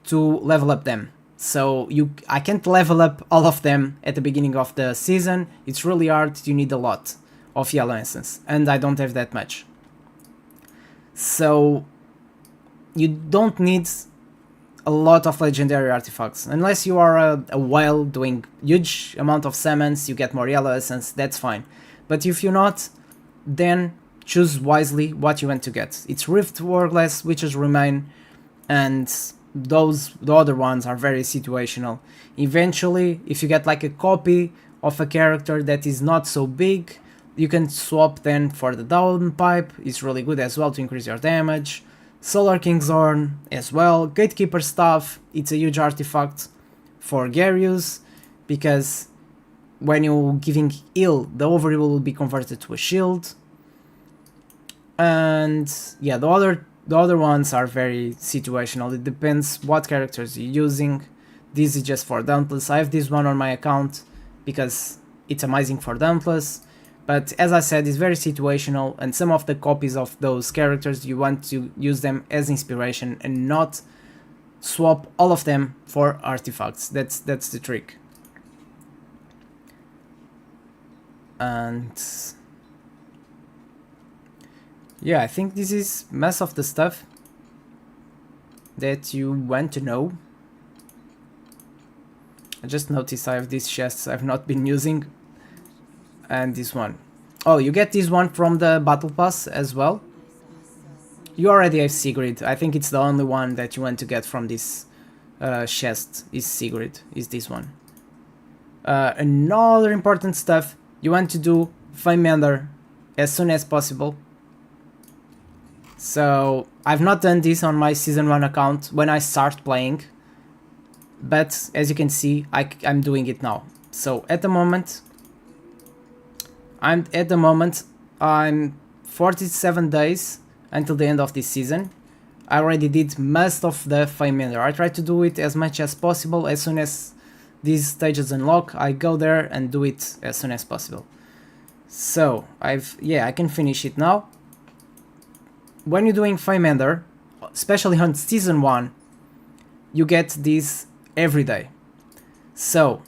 to level up them. So I can't level up all of them at the beginning of the season. It's really hard. You need a lot of yellow essence, and I don't have that much. So you don't need a lot of legendary artifacts. Unless you are a whale doing huge amount of summons, you get more yellow essence, that's fine. But if you're not, then choose wisely what you want to get. It's Rift Hourglass, Witch's Remain, and the other ones are very situational. Eventually, if you get like a copy of a character that is not so big, you can swap then for the Downpipe. It's really good as well to increase your damage. Solar King's Horn as well. Gatekeeper Staff, it's a huge artifact for Garius, because when you're giving heal, the overheal will be converted to a shield. And yeah, the other ones are very situational. It depends what characters you're using. This is just for Dauntless. I have this one on my account because it's amazing for Dauntless. But as I said, it's very situational, and some of the copies of those characters you want to use them as inspiration and not swap all of them for artifacts. That's the trick. And yeah, I think this is most of the stuff that you want to know. I just noticed I have these chests I've not been using, and this one. Oh, you get this one from the battle pass as well. You already have Sigrid. I think it's the only one that you want to get from this chest is Sigrid, is this one. Another important stuff, you want to do Fame Ender as soon as possible. So I've not done this on my season 1 account when I start playing, but as you can see, I'm doing it now. So at the moment I'm 47 days until the end of this season. I already did most of the Fame Ender. I try to do it as much as possible. As soon as these stages unlock, I go there and do it as soon as possible. So I can finish it now. When you're doing Fame Ender, especially on season 1, you get these every day. So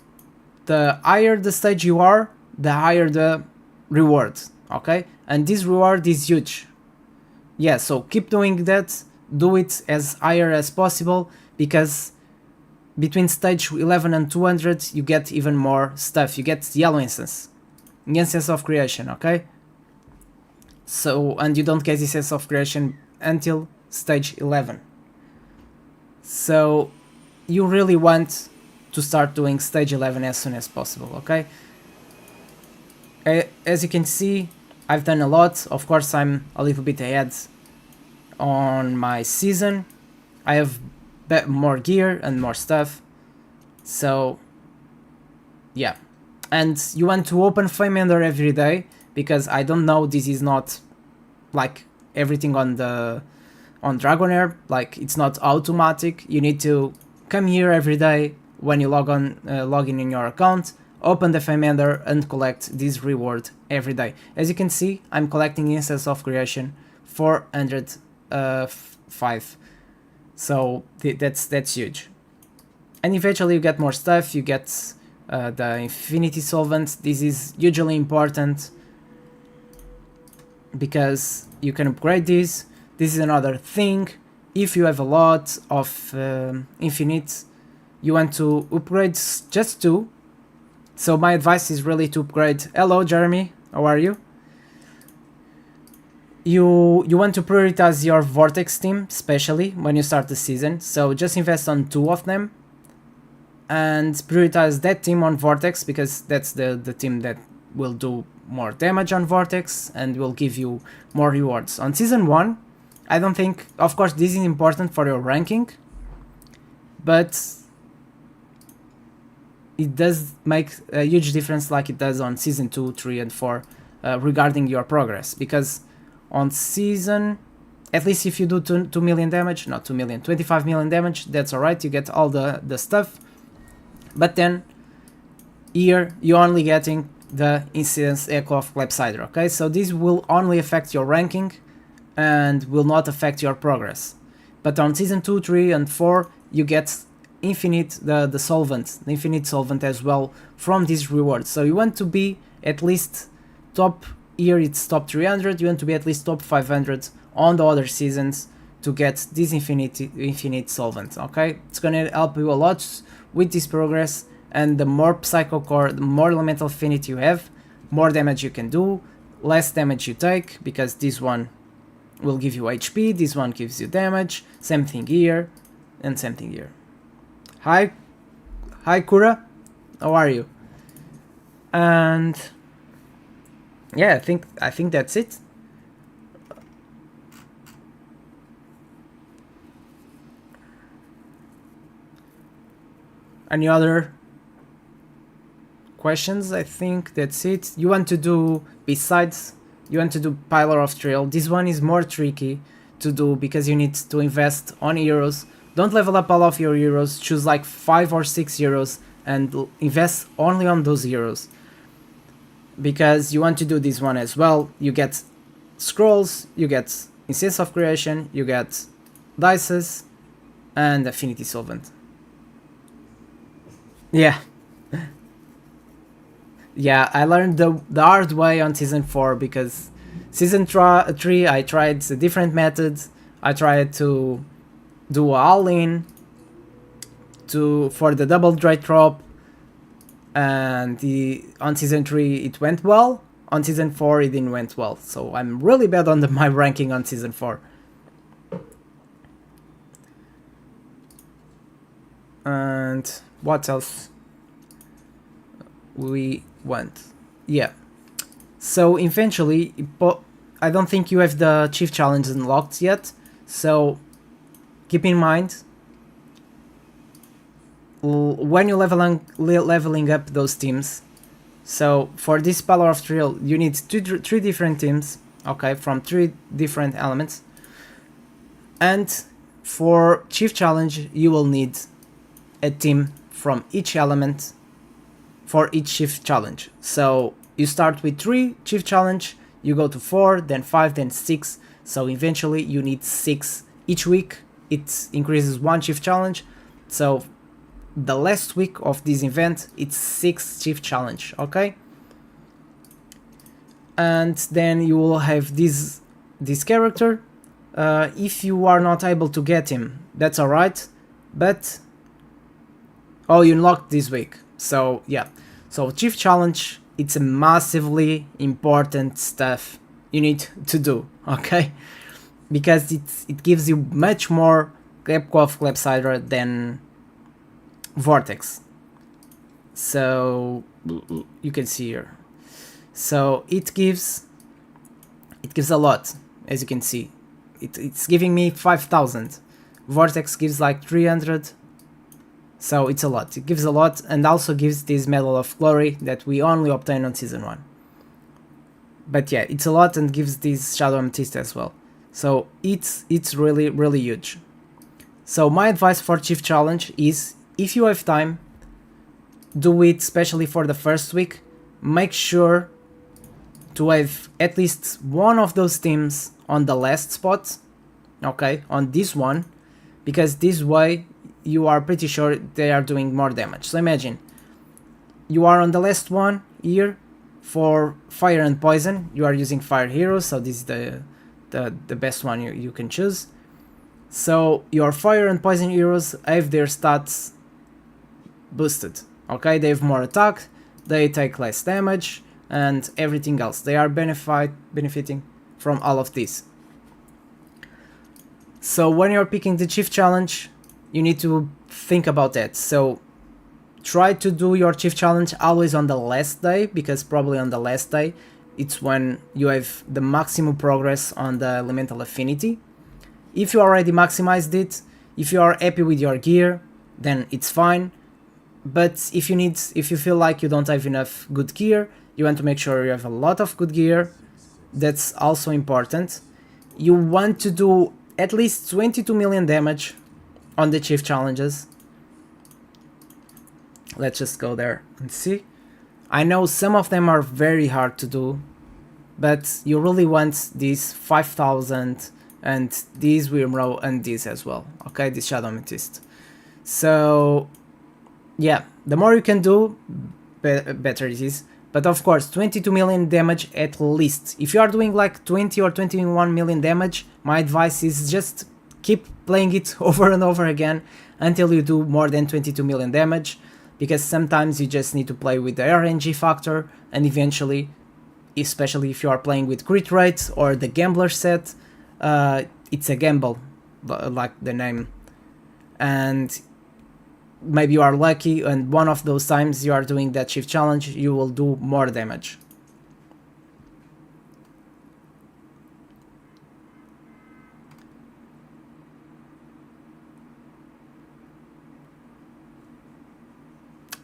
the higher the stage you are, the higher the reward, okay? And this reward is huge. Yeah, so keep doing that, do it as higher as possible, because between stage 11 and 200 you get even more stuff. You get yellow incense of creation, okay? So, and you don't get this sense of creation until stage 11. So you really want to start doing stage 11 as soon as possible, okay? As you can see, I've done a lot. Of course, I'm a little bit ahead on my season. I have more gear and more stuff. So yeah, and you want to open Fame Ender every day, because I don't know, this is not like everything on Dragonheir, like it's not automatic. You need to come here every day when you log in your account, open the Fame Ender and collect this reward every day. As you can see, I'm collecting Incense of Creation 405. So that's huge. And eventually you get more stuff. You get the Infinity Solvent. This is hugely important because you can upgrade this. This is another thing. If you have a lot of infinite, you want to upgrade just 2. So my advice is really to upgrade. Hello Jeremy, how are you? You want to prioritize your Vortex team, especially when you start the season. So just invest on 2 of them and prioritize that team on Vortex, because that's the team that will do more damage on Vortex and will give you more rewards. On season 1, I don't think, of course this is important for your ranking, but it does make a huge difference like it does on season 2, 3 and 4 regarding your progress, because on season, at least if you do 2 million damage, not 2 million, 25 million damage, that's alright, you get all the stuff, but then here you're only getting the Incidence Echo of Clepsydra, okay? So this will only affect your ranking and will not affect your progress. But on season 2, 3 and 4 you get infinite, the infinite solvent as well from these rewards. So you want to be at least top, here it's top 300, you want to be at least top 500 on the other seasons to get this infinite solvent, okay? It's gonna help you a lot with this progress, and the more Psycho Core, the more Elemental Affinity you have, more damage you can do, less damage you take, because this one will give you HP, this one gives you damage, same thing here, and same thing here. Hi Kura, how are you? And yeah, I think that's it. Any other questions? I think that's it. You want to do, besides, you want to do Pillar of Trail. This one is more tricky to do because you need to invest on heroes. Don't level up all of your heroes, choose like 5 or 6 heroes and invest only on those heroes. because you want to do this one as well. You get scrolls, you get instance of creation, you get dices, and affinity solvent. Yeah. Yeah, I learned the hard way on season 4 because season 3 I tried a different method. I tried to do all-in for the double dry drop, and on season 3 it went well. On season 4 it didn't went well, so I'm really bad on my ranking on season 4. And what else we want? Yeah, so eventually, I don't think you have the chief challenge unlocked yet, so keep in mind when you're leveling up those teams. So for this Power of Thrill, you need three different teams, okay, from 3 different elements. And for Chief Challenge, you will need a team from each element for each Chief Challenge. So you start with 3 Chief Challenge, you go to 4, then 5, then 6. So eventually you need 6 each week. It increases 1 Chief Challenge. So the last week of this event, it's 6 Chief Challenge, okay? And then you will have this character. If you are not able to get him, that's alright, but oh, you unlocked this week, so yeah. So Chief Challenge, it's a massively important stuff you need to do, okay? Because it gives you much more Klepkov Clepsydra than Vortex. So you can see here. So it gives a lot, as you can see. It's giving me 5,000. Vortex gives like 300. So it's a lot. It gives a lot, and also gives this Medal of Glory that we only obtain on season 1. But yeah, it's a lot, and gives this Shadow Amethyst as well. So it's really, really huge. So my advice for Chief Challenge is, if you have time, do it, especially for the first week. Make sure to have at least one of those teams on the last spot, okay, on this one, because this way you are pretty sure they are doing more damage. So imagine you are on the last one here for fire and poison. You are using fire heroes, so this is the best one you can choose. So your fire and poison heroes have their stats boosted, okay? They have more attack, they take less damage, and everything else. They are benefiting from all of this. So when you're picking the Chief Challenge, you need to think about that. So try to do your Chief Challenge always on the last day, because probably on the last day it's when you have the maximum progress on the elemental affinity. If you already maximized it, if you are happy with your gear, then it's fine. But if you feel like you don't have enough good gear, you want to make sure you have a lot of good gear. That's also important. You want to do at least 22 million damage on the Chief Challenges. Let's just go there and see. I know some of them are very hard to do, but you really want these 5,000 and these Wyrmrow and these as well, okay, this Shadow Amethyst. So yeah, the more you can do, better it is. But of course, 22 million damage at least. If you are doing like 20 or 21 million damage, my advice is just keep playing it over and over again until you do more than 22 million damage, because sometimes you just need to play with the RNG factor, and eventually, especially if you are playing with crit rate or the gambler set, it's a gamble, like the name, and maybe you are lucky and one of those times you are doing that Chief Challenge, you will do more damage.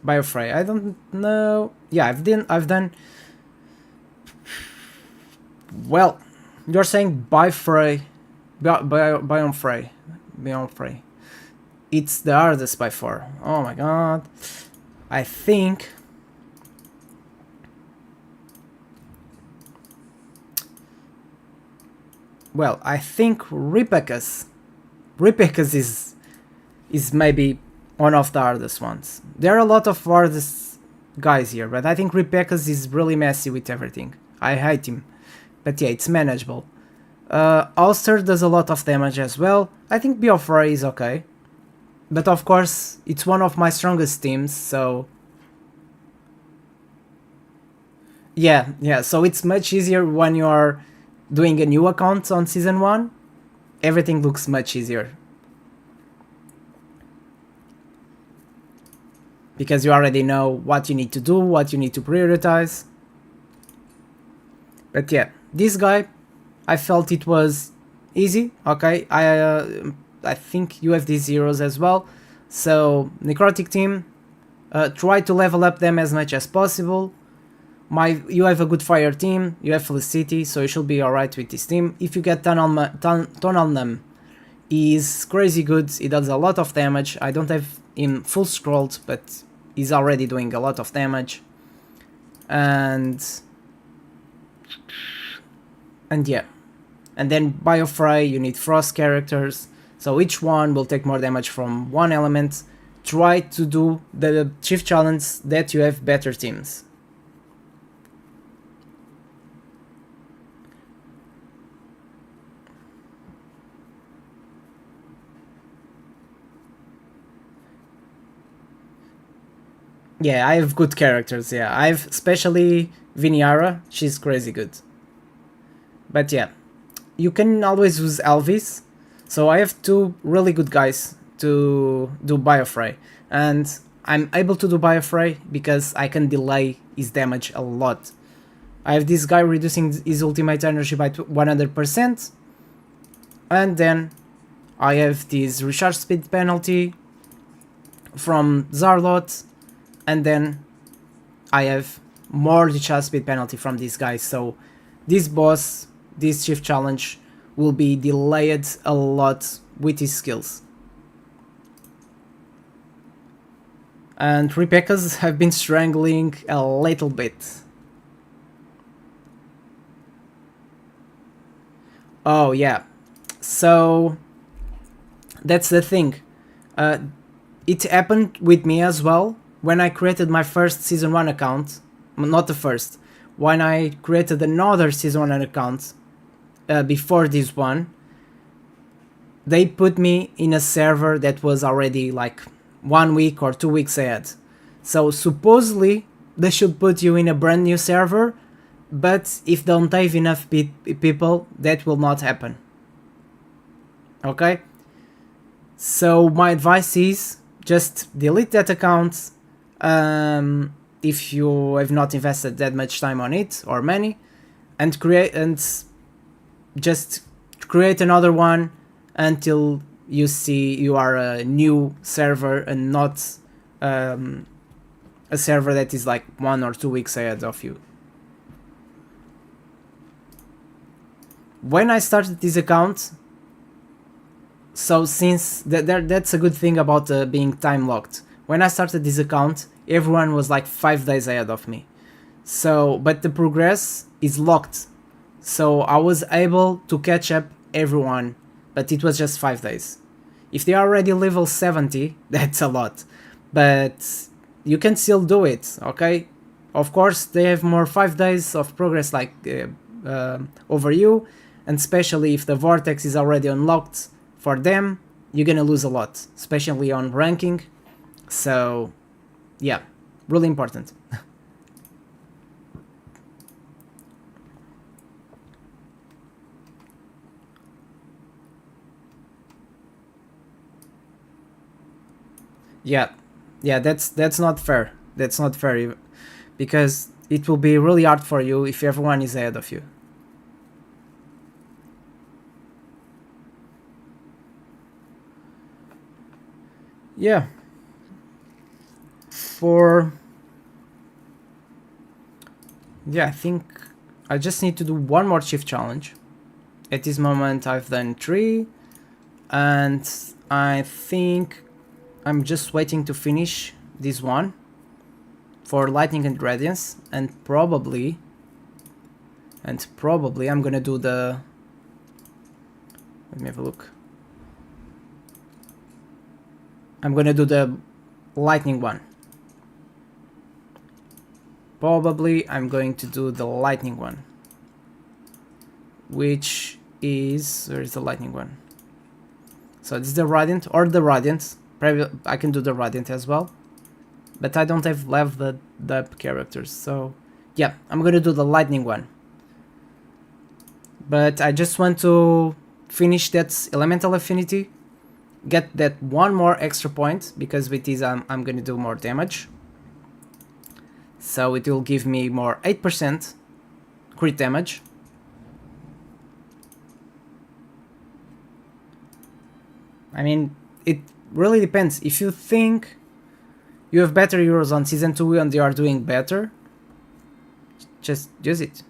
Biofray, I don't know. Yeah, I've done. Well, you're saying Biofray, Bionfray. It's the hardest by far. Oh my god. I think well, I think Ripecus is maybe one of the hardest ones. There are a lot of hardest guys here, but I think Ripecus is really messy with everything. I hate him, but yeah, it's manageable. Ulster does a lot of damage as well. I think Biofray is okay, but of course it's one of my strongest teams, so yeah, so it's much easier when you are doing a new account on season 1. Everything looks much easier because you already know what you need to do, what you need to prioritize. But yeah, this guy, I felt it was easy. Okay, I think you have these heroes as well, so necrotic team, try to level up them as much as possible. You have a good fire team, you have Felicity, so you should be alright with this team. If you get Tonal Num, he's crazy good, he does a lot of damage. I don't have him full scrolled, but he's already doing a lot of damage. And yeah. And then Biofray, you need Frost characters, so each one will take more damage from one element. Try to do the chief challenge that you have better teams. Yeah, I have good characters, yeah. I have especially Viniara, she's crazy good. But yeah, you can always use Elvis. So I have two really good guys to do Biofray. And I'm able to do Biofray because I can delay his damage a lot. I have this guy reducing his ultimate energy by 100%. And then I have this recharge speed penalty from Zarlot. And then I have more recharge speed penalty from this guy. So this boss, this chief challenge, will be delayed a lot with his skills. And Ripecas have been struggling a little bit. Oh yeah, so that's the thing. It happened with me as well when I created my first season 1 account. Not the first, when I created another season 1 account before this one. They put me in a server that was already like 1 week or 2 weeks ahead. So supposedly they should put you in a brand new server, but if they don't have enough people, that will not happen. Okay? So my advice is just delete that account if you have not invested that much time on it or money, and just create another one until you see you are a new server and not a server that is like 1 or 2 weeks ahead of you. When I started this account, so since that's a good thing about being time locked. When I started this account, everyone was like 5 days ahead of me. So, but the progress is locked. So I was able to catch up everyone, but it was just 5 days. If they are already level 70, that's a lot. But you can still do it, okay? Of course, they have more 5 days of progress like over you, and especially if the vortex is already unlocked for them, you're gonna lose a lot, especially on ranking. So yeah, really important. Yeah, that's not fair. That's not fair, because it will be really hard for you if everyone is ahead of you. Yeah. I think I just need to do one more shift challenge. At this moment I've done 3, and I think I'm just waiting to finish this one for lightning and radiance, and probably I'm gonna do the Let me have a look. I'm gonna do the lightning one. Probably I'm going to do the lightning one. Which is... where is the lightning one? So it's the Radiant or the Radiant. I can do the Radiant as well. But I don't have leveled up characters. So yeah, I'm gonna do the lightning one. But I just want to finish that elemental affinity. Get that one more extra point. Because with this I'm gonna do more damage. So it will give me more 8% crit damage. I mean, it really depends. If you think you have better heroes on Season 2 and they are doing better, just use it.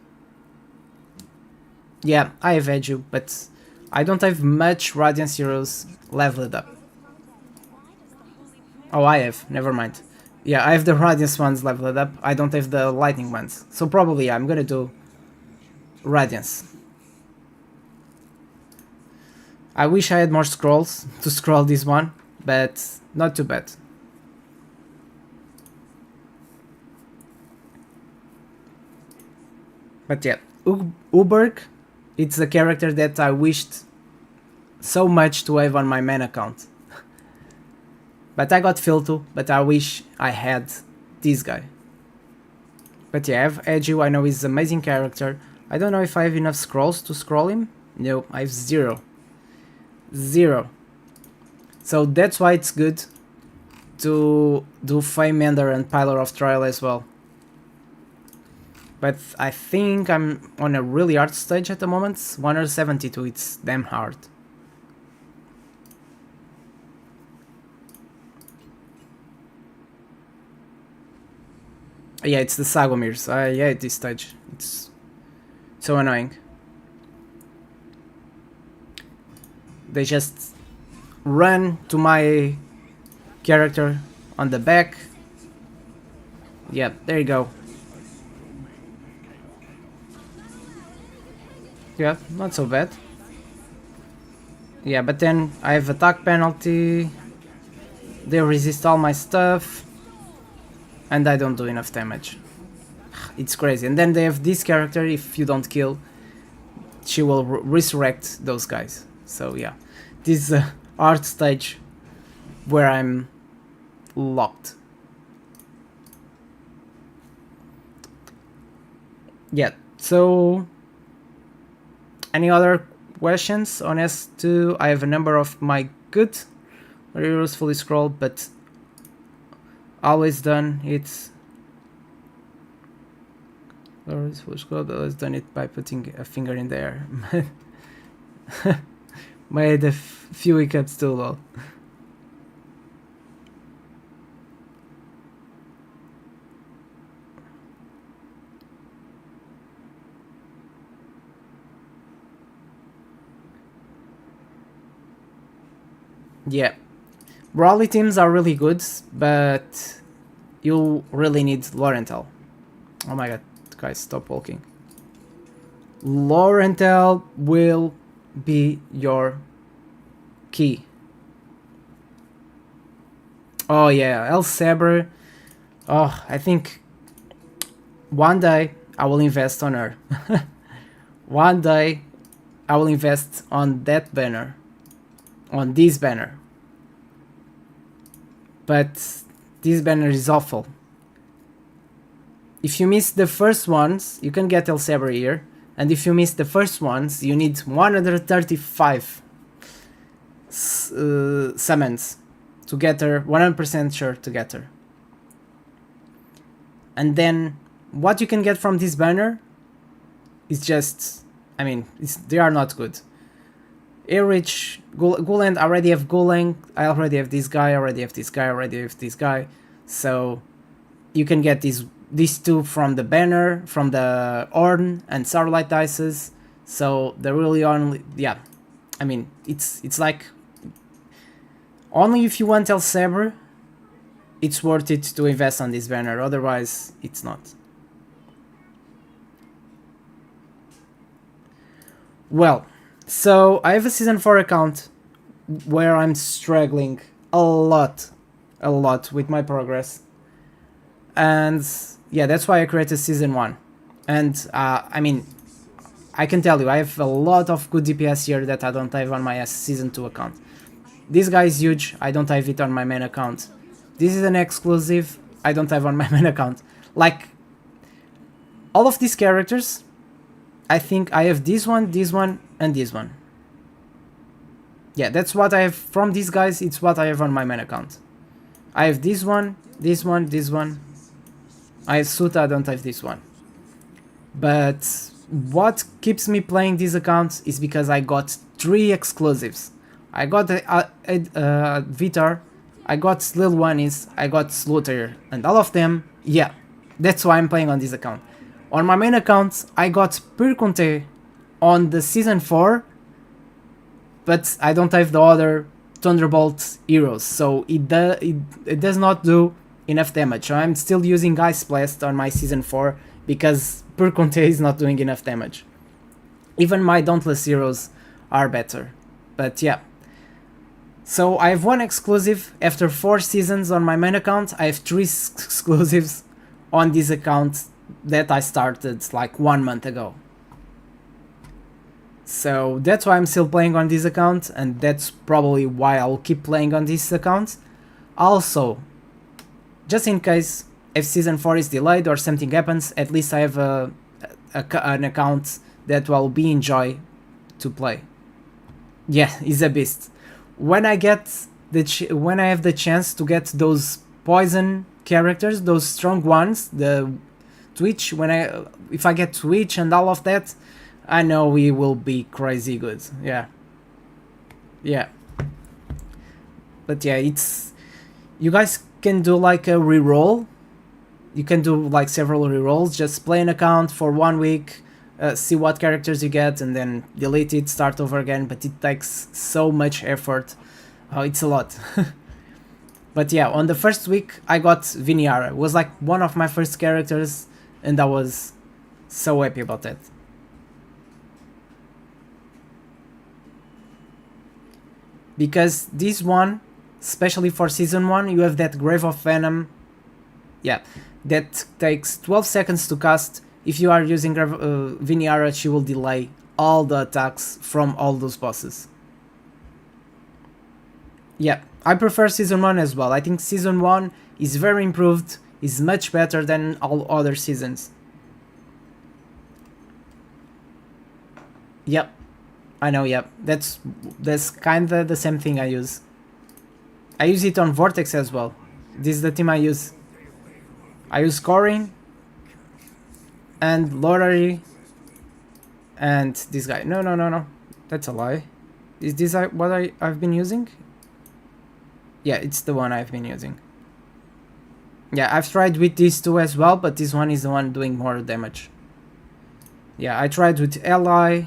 Yeah, I have Edu, but I don't have much Radiance heroes leveled up. Oh, I have. Never mind. Yeah, I have the Radiance ones leveled up. I don't have the Lightning ones. So probably I'm gonna do Radiance. I wish I had more scrolls to scroll this one, but not too bad. But yeah, Uberg, it's a character that I wished so much to have on my main account. But I got Filto, but I wish I had this guy. But yeah, I have Edu, I know he's an amazing character. I don't know if I have enough scrolls to scroll him. No, I have 0. 0. So that's why it's good to do Famender and Pillar of Trial as well. But I think I'm on a really hard stage at the moment. 172, it's damn hard. Yeah, it's the Sagomirs. I hate this stage. It's so annoying. They just run to my character on the back. Yeah, there you go. Yeah, not so bad. Yeah, but then I have attack penalty. They resist all my stuff. And I don't do enough damage. It's crazy. And then they have this character, if you don't kill, she will resurrect those guys. So yeah, this is a hard stage where I'm locked. Yeah, so any other questions on S2? I have a number of my good heroes fully scrolled, but always done it. Always fully scrolled, always done it by putting a finger in the air. Made a few hiccups too, lol. Yeah, Brawly teams are really good, but you really need Laurentel. Oh my god, guys, stop walking. Laurentel will be your key. Oh yeah, El Sabre. Oh, I think one day I will invest on her. One day I will invest on that banner. On this banner. But this banner is awful. If you miss the first ones, you can get El Sabre here. And if you miss the first ones, you need 135 summons to get her, 100% sure to get her. And then what you can get from this banner is just, I mean, they are not good. Erich, Guland, I already have Gulang, I already have this guy, I already have this guy, I already have this guy. So you can get these two from the banner, from the Ornn and Starlight Dices. So they're really only, yeah, I mean, it's like, only if you want El Sabre, it's worth it to invest on this banner, otherwise it's not. Well, So I have a season 4 account where I'm struggling a lot with my progress. And yeah, that's why I created season 1. And I mean, I can tell you, I have a lot of good DPS here that I don't have on my season 2 account. This guy is huge, I don't have it on my main account. This is an exclusive, I don't have on my main account. Like, all of these characters, I think I have this one, and this one. Yeah, that's what I have from these guys, it's what I have on my main account. I have this one, this one, this one. I have Suta, I don't have this one. But what keeps me playing these accounts is because I got 3 exclusives. I got Vitar, I got Lil Wanis, I got Slaughter, and all of them, yeah, that's why I'm playing on this account. On my main account, I got Pte on the season 4, but I don't have the other Thunderbolt heroes, so it does not do enough damage. So I'm still using Ice Blast on my season 4 because Pte is not doing enough damage. Even my Dauntless heroes are better, but yeah. So I have 1 exclusive after 4 seasons on my main account. I have 3 exclusives on this account that I started like 1 month ago. So that's why I'm still playing on this account, and that's probably why I'll keep playing on this account. Also, just in case if season 4 is delayed or something happens, at least I have an account that will be enjoy to play. Yeah, he's a beast. When I get when I have the chance to get those poison characters, those strong ones, the Twitch, if I get Twitch and all of that, I know we will be crazy good. Yeah. But yeah, you guys can do like a reroll. You can do like several rerolls. Just play an account for 1 week, see what characters you get, and then delete it, start over again. But it takes so much effort. Oh, it's a lot. But yeah, on the first week I got Viniara. It was like one of my first characters, and I was so happy about that. Because this one, especially for season 1, you have that Grave of Venom. Yeah, that takes 12 seconds to cast. If you are using Viniara, she will delay all the attacks from all those bosses. Yeah, I prefer season 1 as well. I think season 1 is very improved, is much better than all other seasons. Yep, I know, yep. That's kinda the same thing I use. I use it on Vortex as well. This is the team I use. I use Corin and Lottery and this guy. No. That's a lie. Is this what I've been using? Yeah, it's the one I've been using. Yeah, I've tried with these two as well, but this one is the one doing more damage. Yeah, I tried with Ally,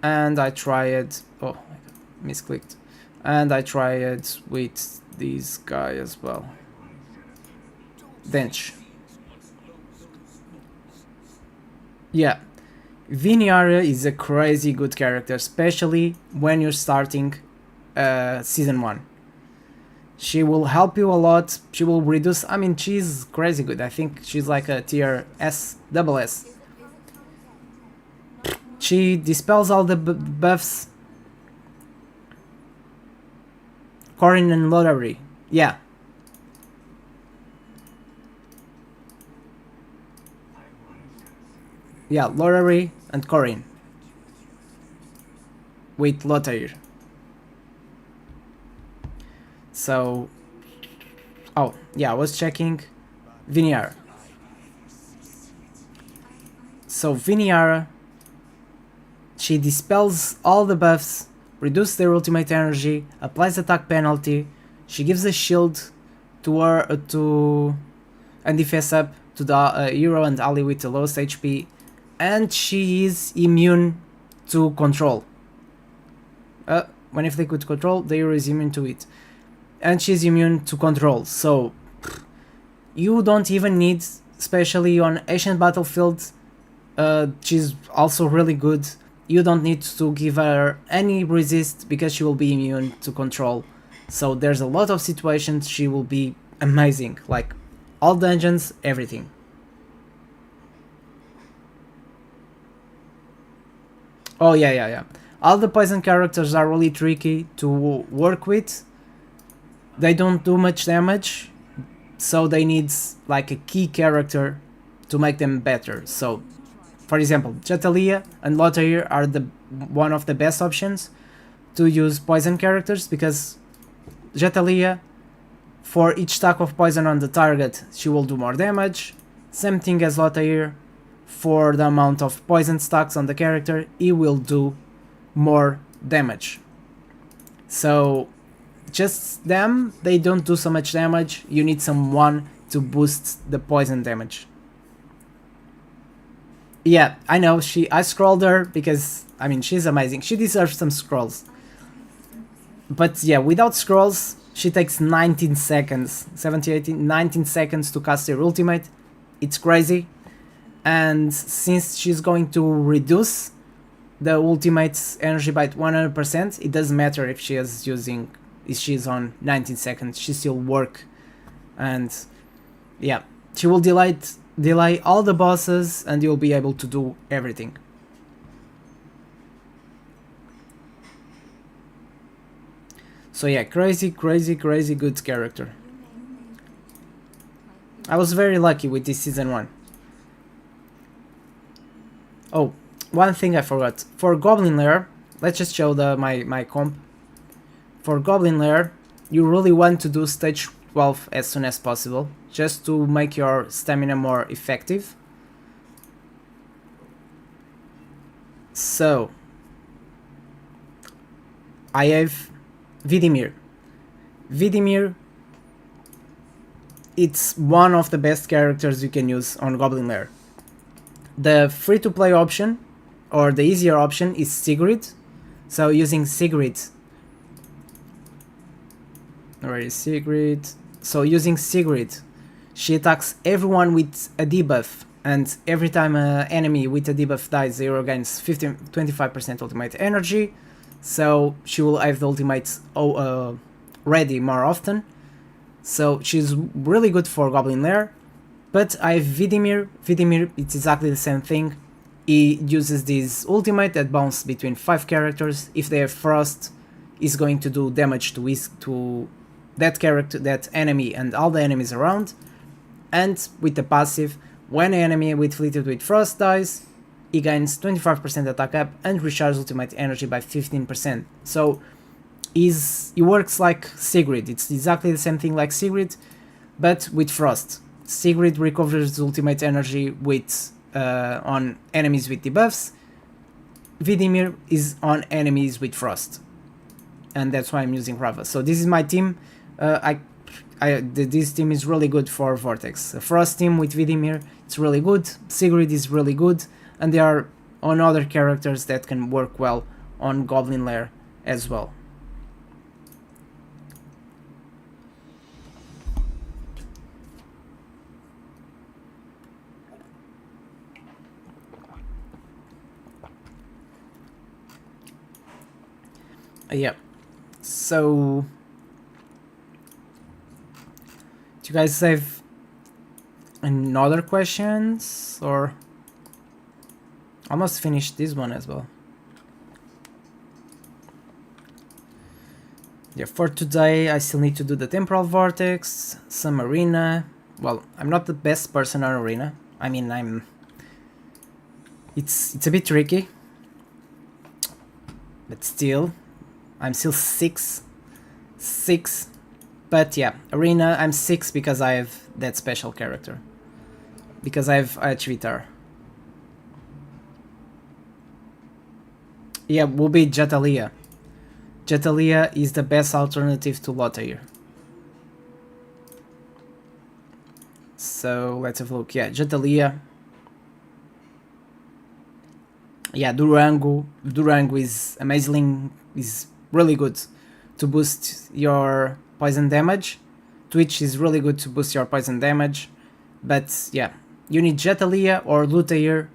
and I tried... oh, misclicked. And I tried with this guy as well. Dench. Yeah, Viniara is a crazy good character, especially when you're starting season 1. She will help you a lot, she will reduce... I mean, she's crazy good. I think she's like a tier S, double S. She dispels all the buffs. Corin and Lottery, yeah. Yeah, Lottery and Corin. With Lottery. So... oh, yeah, I was checking Viniara. So Viniara, she dispels all the buffs, reduces their ultimate energy, applies attack penalty, she gives a shield to her and defense up to the hero and ally with the lowest HP, and she is immune to control. When inflict with control, the hero is immune to it. And she's immune to control, so you don't even need, especially on Ancient Battlefield, she's also really good you don't need to give her any resist because she will be immune to control. So there's a lot of situations she will be amazing, like all dungeons, everything. Oh yeah. All the poison characters are really tricky to work with. They don't do much damage, so they need like a key character to make them better. So, for example, Jatalia and Lotair are one of the best options to use poison characters, because Jatalia, for each stack of poison on the target, she will do more damage. Same thing as Lotair. For the amount of poison stacks on the character, he will do more damage. So just them, they don't do so much damage. You need someone to boost the poison damage. Yeah, I know, I scrolled her because, I mean, she's amazing. She deserves some scrolls. But yeah, without scrolls, she takes 19 seconds, 17, 18, 19 seconds to cast her ultimate. It's crazy. And since she's going to reduce the ultimate's energy by 100%, it doesn't matter if she's on 19 seconds, she still work. And yeah, she will delay all the bosses and you'll be able to do everything. So yeah, crazy good character. I was very lucky with this season 1. Oh, one thing I forgot. For Goblin Lair, let's just show my comp. For Goblin Lair, you really want to do stage 12 as soon as possible, just to make your stamina more effective. So, I have Vidimir. Vidimir, it's one of the best characters you can use on Goblin Lair. The free-to-play option, or the easier option, is Sigrid. So using Sigrid... Where is Sigrid? So using Sigrid, she attacks everyone with a debuff, and every time an enemy with a debuff dies, zero gains 25% ultimate energy. So she will have the ultimate ready more often. So she's really good for Goblin Lair. But I have Vidimir. Vidimir, it's exactly the same thing. He uses this ultimate that bounces between 5 characters. If they have Frost, he's going to do damage to that character, that enemy, and all the enemies around. And with the passive, when an enemy fleeted with Frost dies, he gains 25% attack up and recharges ultimate energy by 15%. So he works like Sigrid. It's exactly the same thing like Sigrid, but with Frost. Sigrid recovers ultimate energy with on enemies with debuffs. Vidimir is on enemies with Frost, and that's why I'm using Rava. So this is my team. This team is really good for Vortex. The Frost team with Vidimir, it's really good. Sigrid is really good, and there are on other characters that can work well on Goblin Lair as well. Yeah, so do you guys have another questions, or almost finished this one as well? Yeah, for today I still need to do the Temporal Vortex, some Arena. Well, I'm not the best person on Arena. I mean, it's a bit tricky, but still. I'm still 6, but yeah, Arena, I'm 6 because I have that special character, because I have Archvitar. Yeah, will be Jatalia. Jatalia is the best alternative to Lotair. So let's have a look. Yeah, Jatalia. Yeah, Durango is amazing, is really good to boost your poison damage. Twitch is really good to boost your poison damage. But yeah, you need Jatalia or Lutair.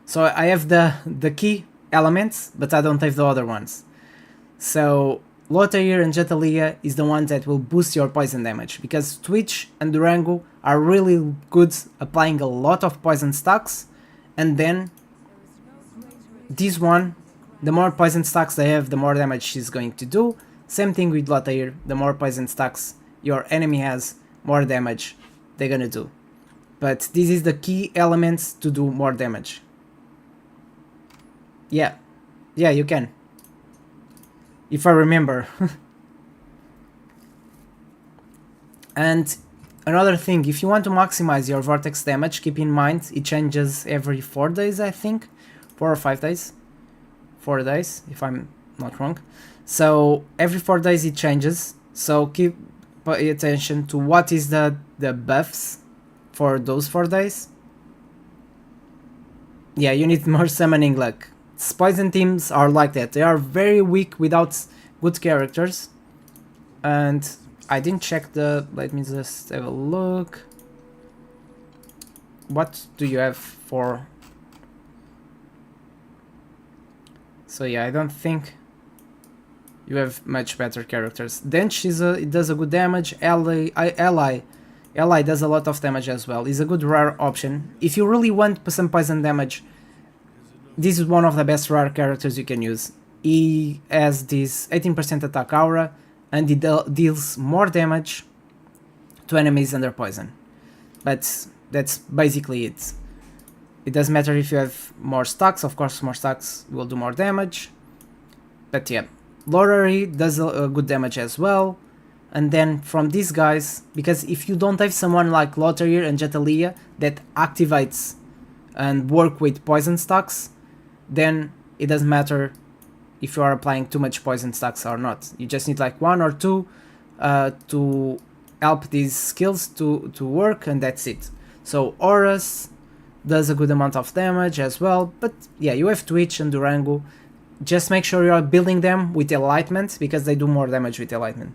So I have the key elements, but I don't have the other ones. So Lotair and Jetalia is the one that will boost your poison damage, because Twitch and Durango are really good applying a lot of poison stacks, and then this one, the more poison stacks they have, the more damage she's going to do. Same thing with Lotair, the more poison stacks your enemy has, more damage they're gonna do. But this is the key elements to do more damage. Yeah, you can. If I remember. And another thing, if you want to maximize your vortex damage, keep in mind it changes every 4 days, I think. 4 or 5 days. 4 days, if I'm not wrong. So every 4 days it changes. So pay attention to what is the buffs for those 4 days. Yeah, you need more summoning luck. Poison teams are like that. They are very weak without good characters. And I didn't check the... Let me just have a look. What do you have for... So yeah, I don't think you have much better characters. Dench it does a good damage. Ally does a lot of damage as well. Is a good rare option. If you really want some poison damage, this is one of the best rare characters you can use. He has this 18% attack aura, and he deals more damage to enemies under poison. But that's basically it. It doesn't matter if you have more stacks, of course more stacks will do more damage. But yeah, Lorari does a good damage as well. And then from these guys, because if you don't have someone like Lotair and Jetalia that activates and work with poison stacks, then it doesn't matter if you are applying too much poison stacks or not. You just need like 1 or 2 to help these skills to work, and that's it. So Horus does a good amount of damage as well, but yeah, you have Twitch and Durango. Just make sure you are building them with Enlightenment, because they do more damage with Enlightenment.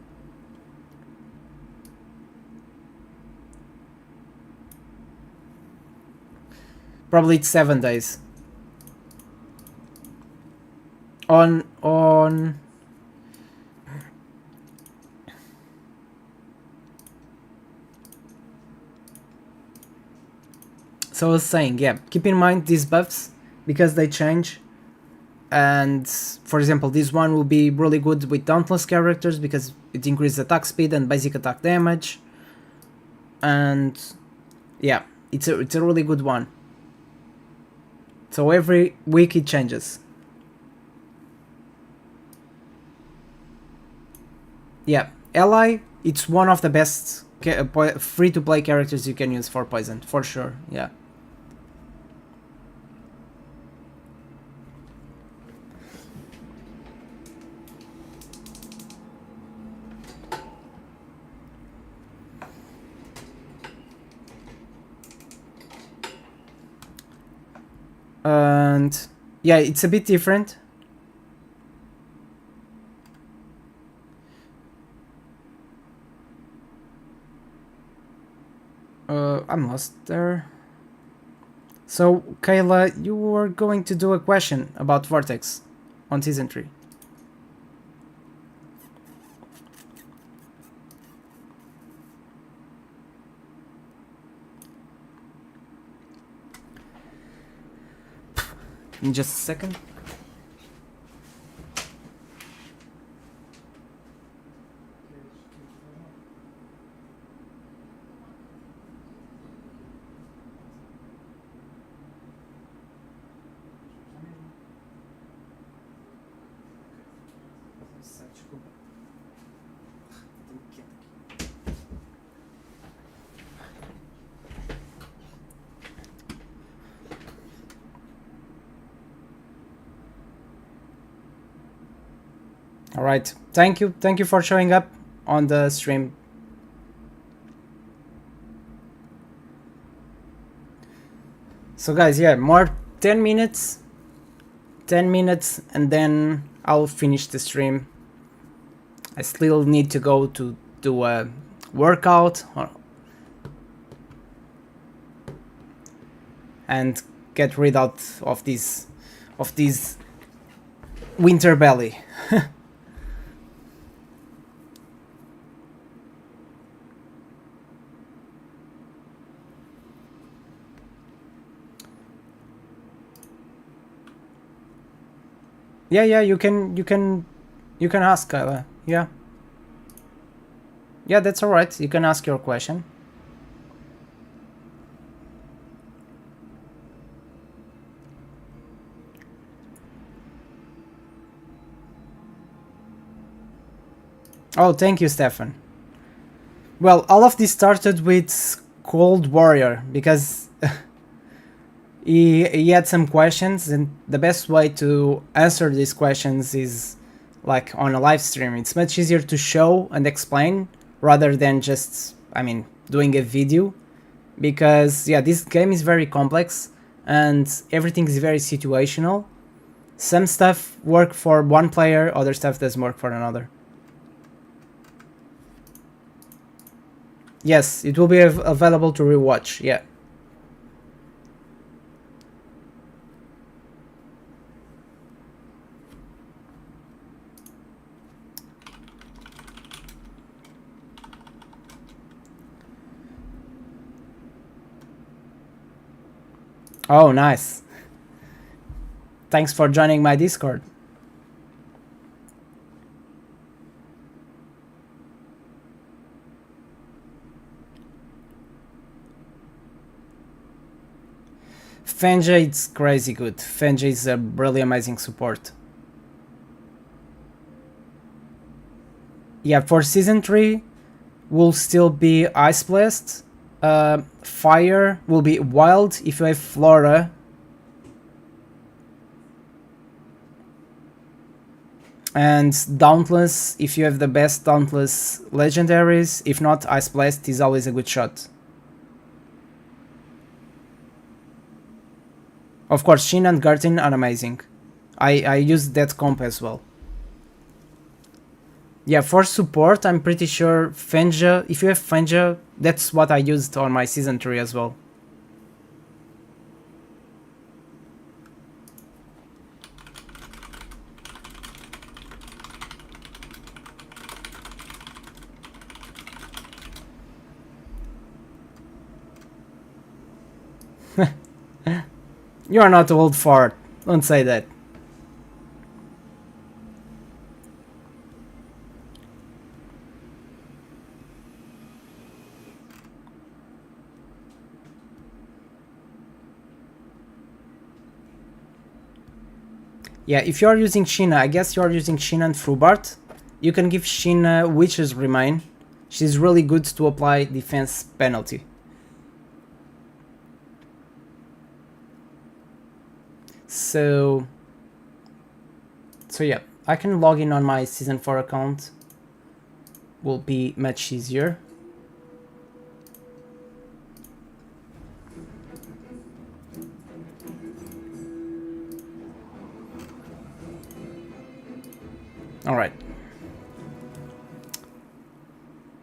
Probably it's 7 days. On so I was saying, yeah, keep in mind these buffs because they change. And for example, this one will be really good with Dauntless characters because it increases attack speed and basic attack damage. And yeah, it's a really good one. So every week it changes. Yeah, Ally, it's one of the best free-to-play characters you can use for poison, for sure, yeah. And yeah, it's a bit different. I'm lost there. So, Kayla, you were going to do a question about Vortex on Season 3. In just a second. All right, thank you for showing up on the stream. So guys, yeah, more 10 minutes, and then I'll finish the stream. I still need to go to do a workout and get rid of these Winter Belly. Yeah, you can ask. Yeah, yeah, that's all right. You can ask your question. Oh, thank you, Stefan. Well, all of this started with Cold Warrior because he had some questions, and the best way to answer these questions is like on a live stream. It's much easier to show and explain rather than just, I mean, doing a video, because yeah, this game is very complex and everything is very situational. Some stuff work for one player, other stuff doesn't work for another. Yes, it will be available to rewatch, yeah. Oh, nice. Thanks for joining my Discord. Fenja, it's crazy good. Fenja is a really amazing support. Yeah, for season 3 will still be Ice Blast. Fire will be Wild if you have Flora. And Dauntless if you have the best Dauntless legendaries. If not, Ice Blast is always a good shot. Of course, Shin and Garten are amazing. I use that comp as well. Yeah, for support, I'm pretty sure Fenja, if you have Fenja, that's what I used on my season 3 as well. You are not old fart. Don't say that. Yeah, if you are using Sheena, I guess you are using Sheena and Frubart. You can give Sheena Witch's Remain. She's really good to apply defense penalty. So yeah, I can log in on my season 4 account. Will be much easier. All right.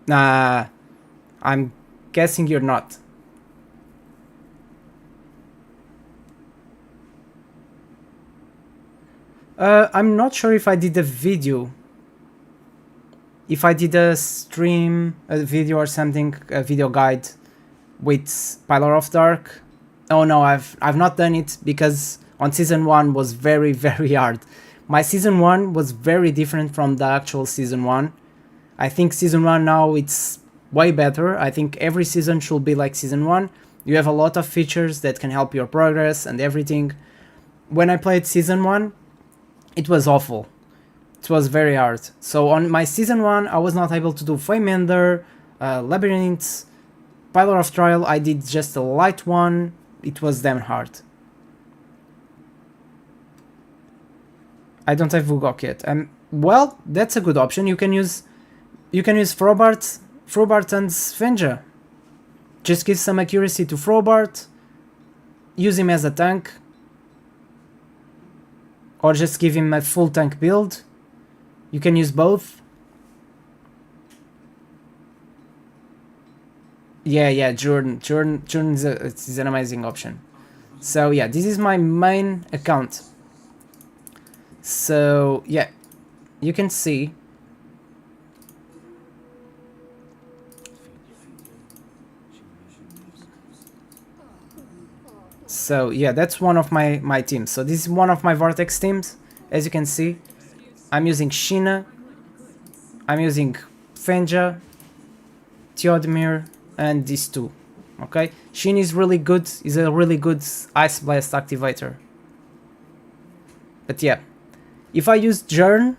Nah, I'm guessing you're not. I'm not sure if I did a video. If I did a stream, a video or something, a video guide with Pillar of Dark. Oh no, I've not done it because on season 1 was very very hard. My season 1 was very different from the actual season 1. I think season 1 now it's way better. I think every season should be like season 1. You have a lot of features that can help your progress and everything. When I played season 1, it was awful. It was very hard. So on my season 1, I was not able to do Flame-Ender, Labyrinths, Pillar of Trial. I did just a light one. It was damn hard. I don't have Vugok yet. Well, that's a good option. You can use Frobart and Svenja. Just give some accuracy to Frobart. Use him as a tank. Or just give him a full tank build. You can use both. Yeah, Jordan is an amazing option. So yeah, this is my main account. So yeah, you can see. So yeah, that's one of my teams. So this is one of my Vortex teams. As you can see, I'm using Sheena, I'm using Fenja, Theodemir, and these two. Okay, Shin is really good. Is a really good Ice Blast activator. But yeah, if I use Jern,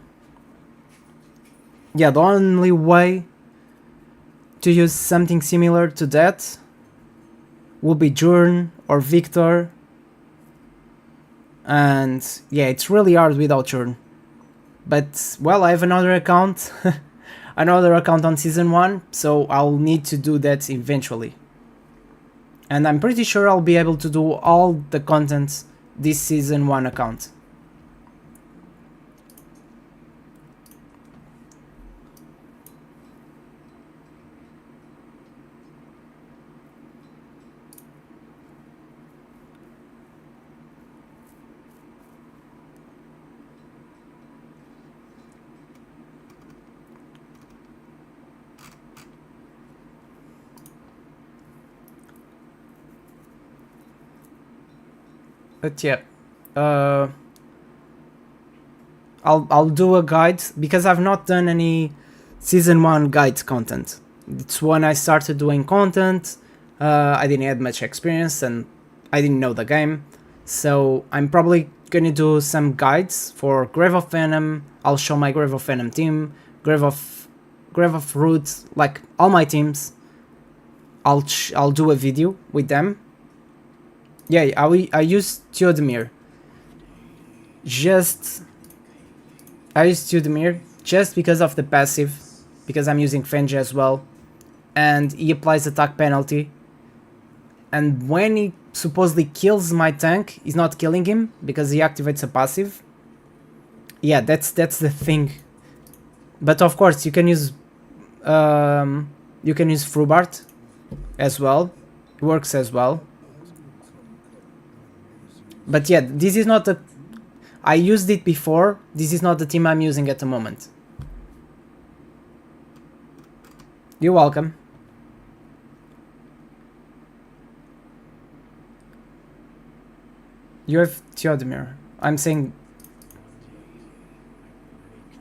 yeah, the only way to use something similar to that will be Jern or Victor. And yeah, it's really hard without Jern. But well, I have another account, another account on season 1, so I'll need to do that eventually. And I'm pretty sure I'll be able to do all the content this season 1 account. But yeah, I'll do a guide because I've not done any season 1 guide content. It's when I started doing content. I didn't have much experience and I didn't know the game, so I'm probably gonna do some guides for Grave of Venom. I'll show my Grave of Venom team, Grave of Root, like all my teams. I'll do a video with them. Yeah, I use Theodemir. I use Theodemir just because of the passive, because I'm using Fenja as well, and he applies attack penalty. And when he supposedly kills my tank, he's not killing him because he activates a passive. Yeah, that's the thing. But of course, you can use Frubart as well. It works as well. But yeah, this is not a... I used it before, this is not the team I'm using at the moment. You're welcome. You have Theodemir. I'm saying...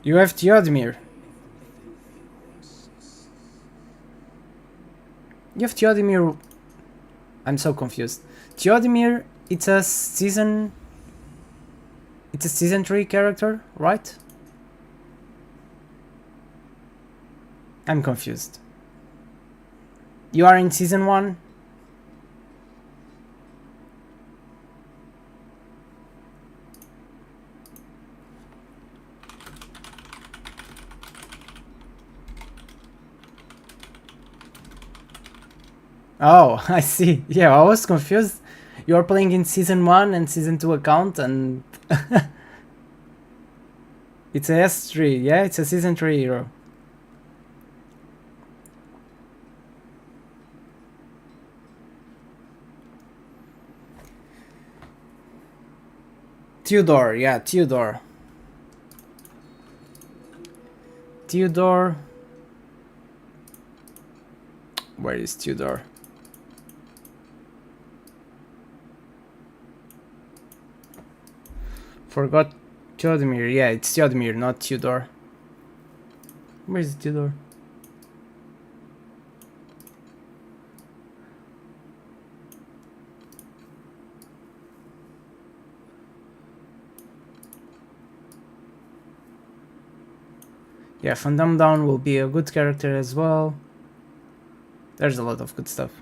You have Theodemir. You have Theodemir... I'm so confused. Theodemir, it's a season 3 character, right? I'm confused. You are in season 1? Oh, I see. Yeah, I was confused. You're playing in season 1 and season 2 account and... It's a S3, yeah, it's a season 3 hero. Theodore, yeah, Theodore. Where is Theodore? Forgot Theodemir. Yeah, it's Theodemir, not Theodore. Where is Theodore? Yeah, Fandom Down will be a good character as well. There's a lot of good stuff.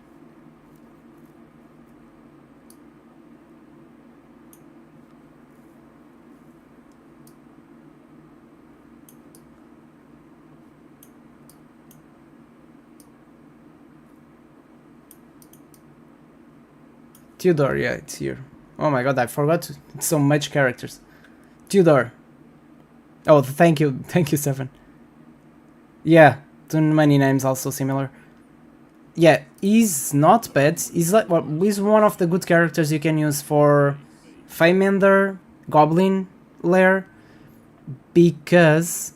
Theodore, yeah, it's here. Oh my god, I forgot so much characters. Theodore. Oh, thank you, Seven. Yeah, too many names, also similar. Yeah, he's not bad. He's like, well, he's one of the good characters you can use for Feymender, Goblin Lair, because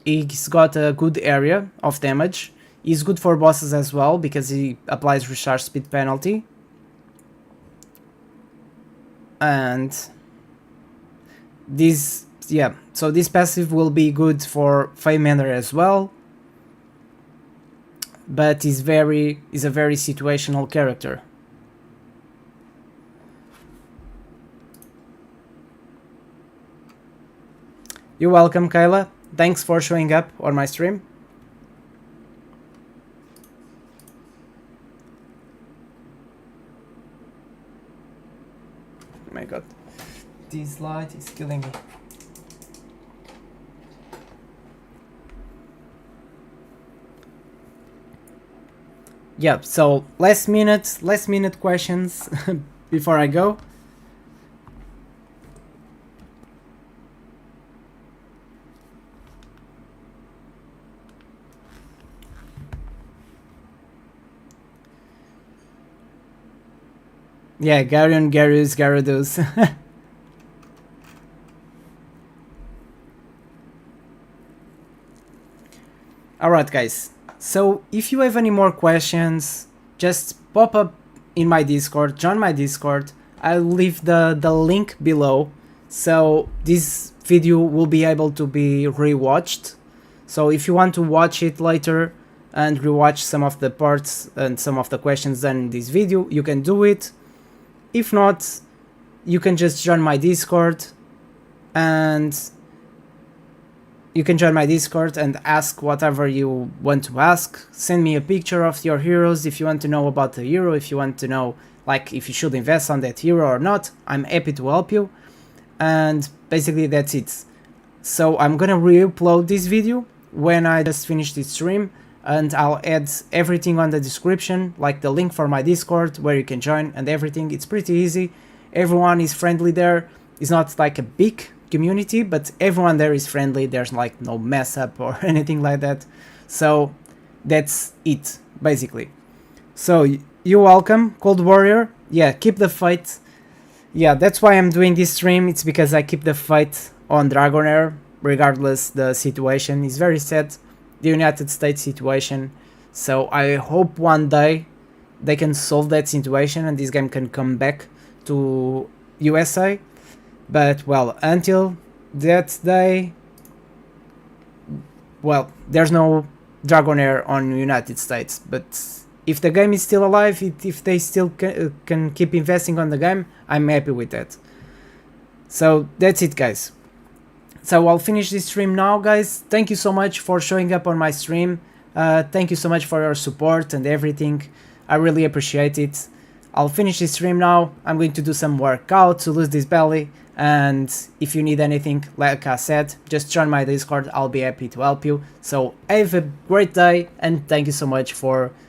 he's got a good area of damage. He's good for bosses as well because he applies recharge speed penalty. And this, yeah, so this passive will be good for Feymander as well, but is a very situational character. You're welcome, Kyla. Thanks for showing up on my stream. Oh my god, this light is killing me. Yeah, so last minute questions before I go. Yeah, Garion, Garus, Gyarados. Alright guys, so if you have any more questions, just pop up in my Discord, join my Discord. I'll leave the link below, so this video will be able to be rewatched. So if you want to watch it later and rewatch some of the parts and some of the questions done in this video, you can do it. If not, you can just join my Discord and ask whatever you want to ask. Send me a picture of your heroes if you want to know about the hero, if you want to know like if you should invest on that hero or not. I'm happy to help you. And basically that's it. So I'm gonna re-upload this video when I just finish this stream, and I'll add everything on the description, like the link for my Discord where you can join and everything. It's pretty easy. Everyone is friendly there. It's not like a big community, but everyone there is friendly. There's like no mess up or anything like that. So that's it, basically. So you're welcome, Cold Warrior. Yeah, keep the fight. Yeah, that's why I'm doing this stream. It's because I keep the fight on Dragonheir, regardless the situation. It's very sad, the United States situation. So I hope one day they can solve that situation and this game can come back to USA. But well, until that day, well, there's no Dragonheir on United States. But if the game is still alive, if they still can keep investing on the game, I'm happy with that. So that's it, guys. So I'll finish this stream now, guys. Thank you so much for showing up on my stream. Thank you so much for your support and everything. I really appreciate it. I'll finish this stream now. I'm going to do some workout to lose this belly. And if you need anything, like I said, just join my Discord. I'll be happy to help you. So have a great day and thank you so much for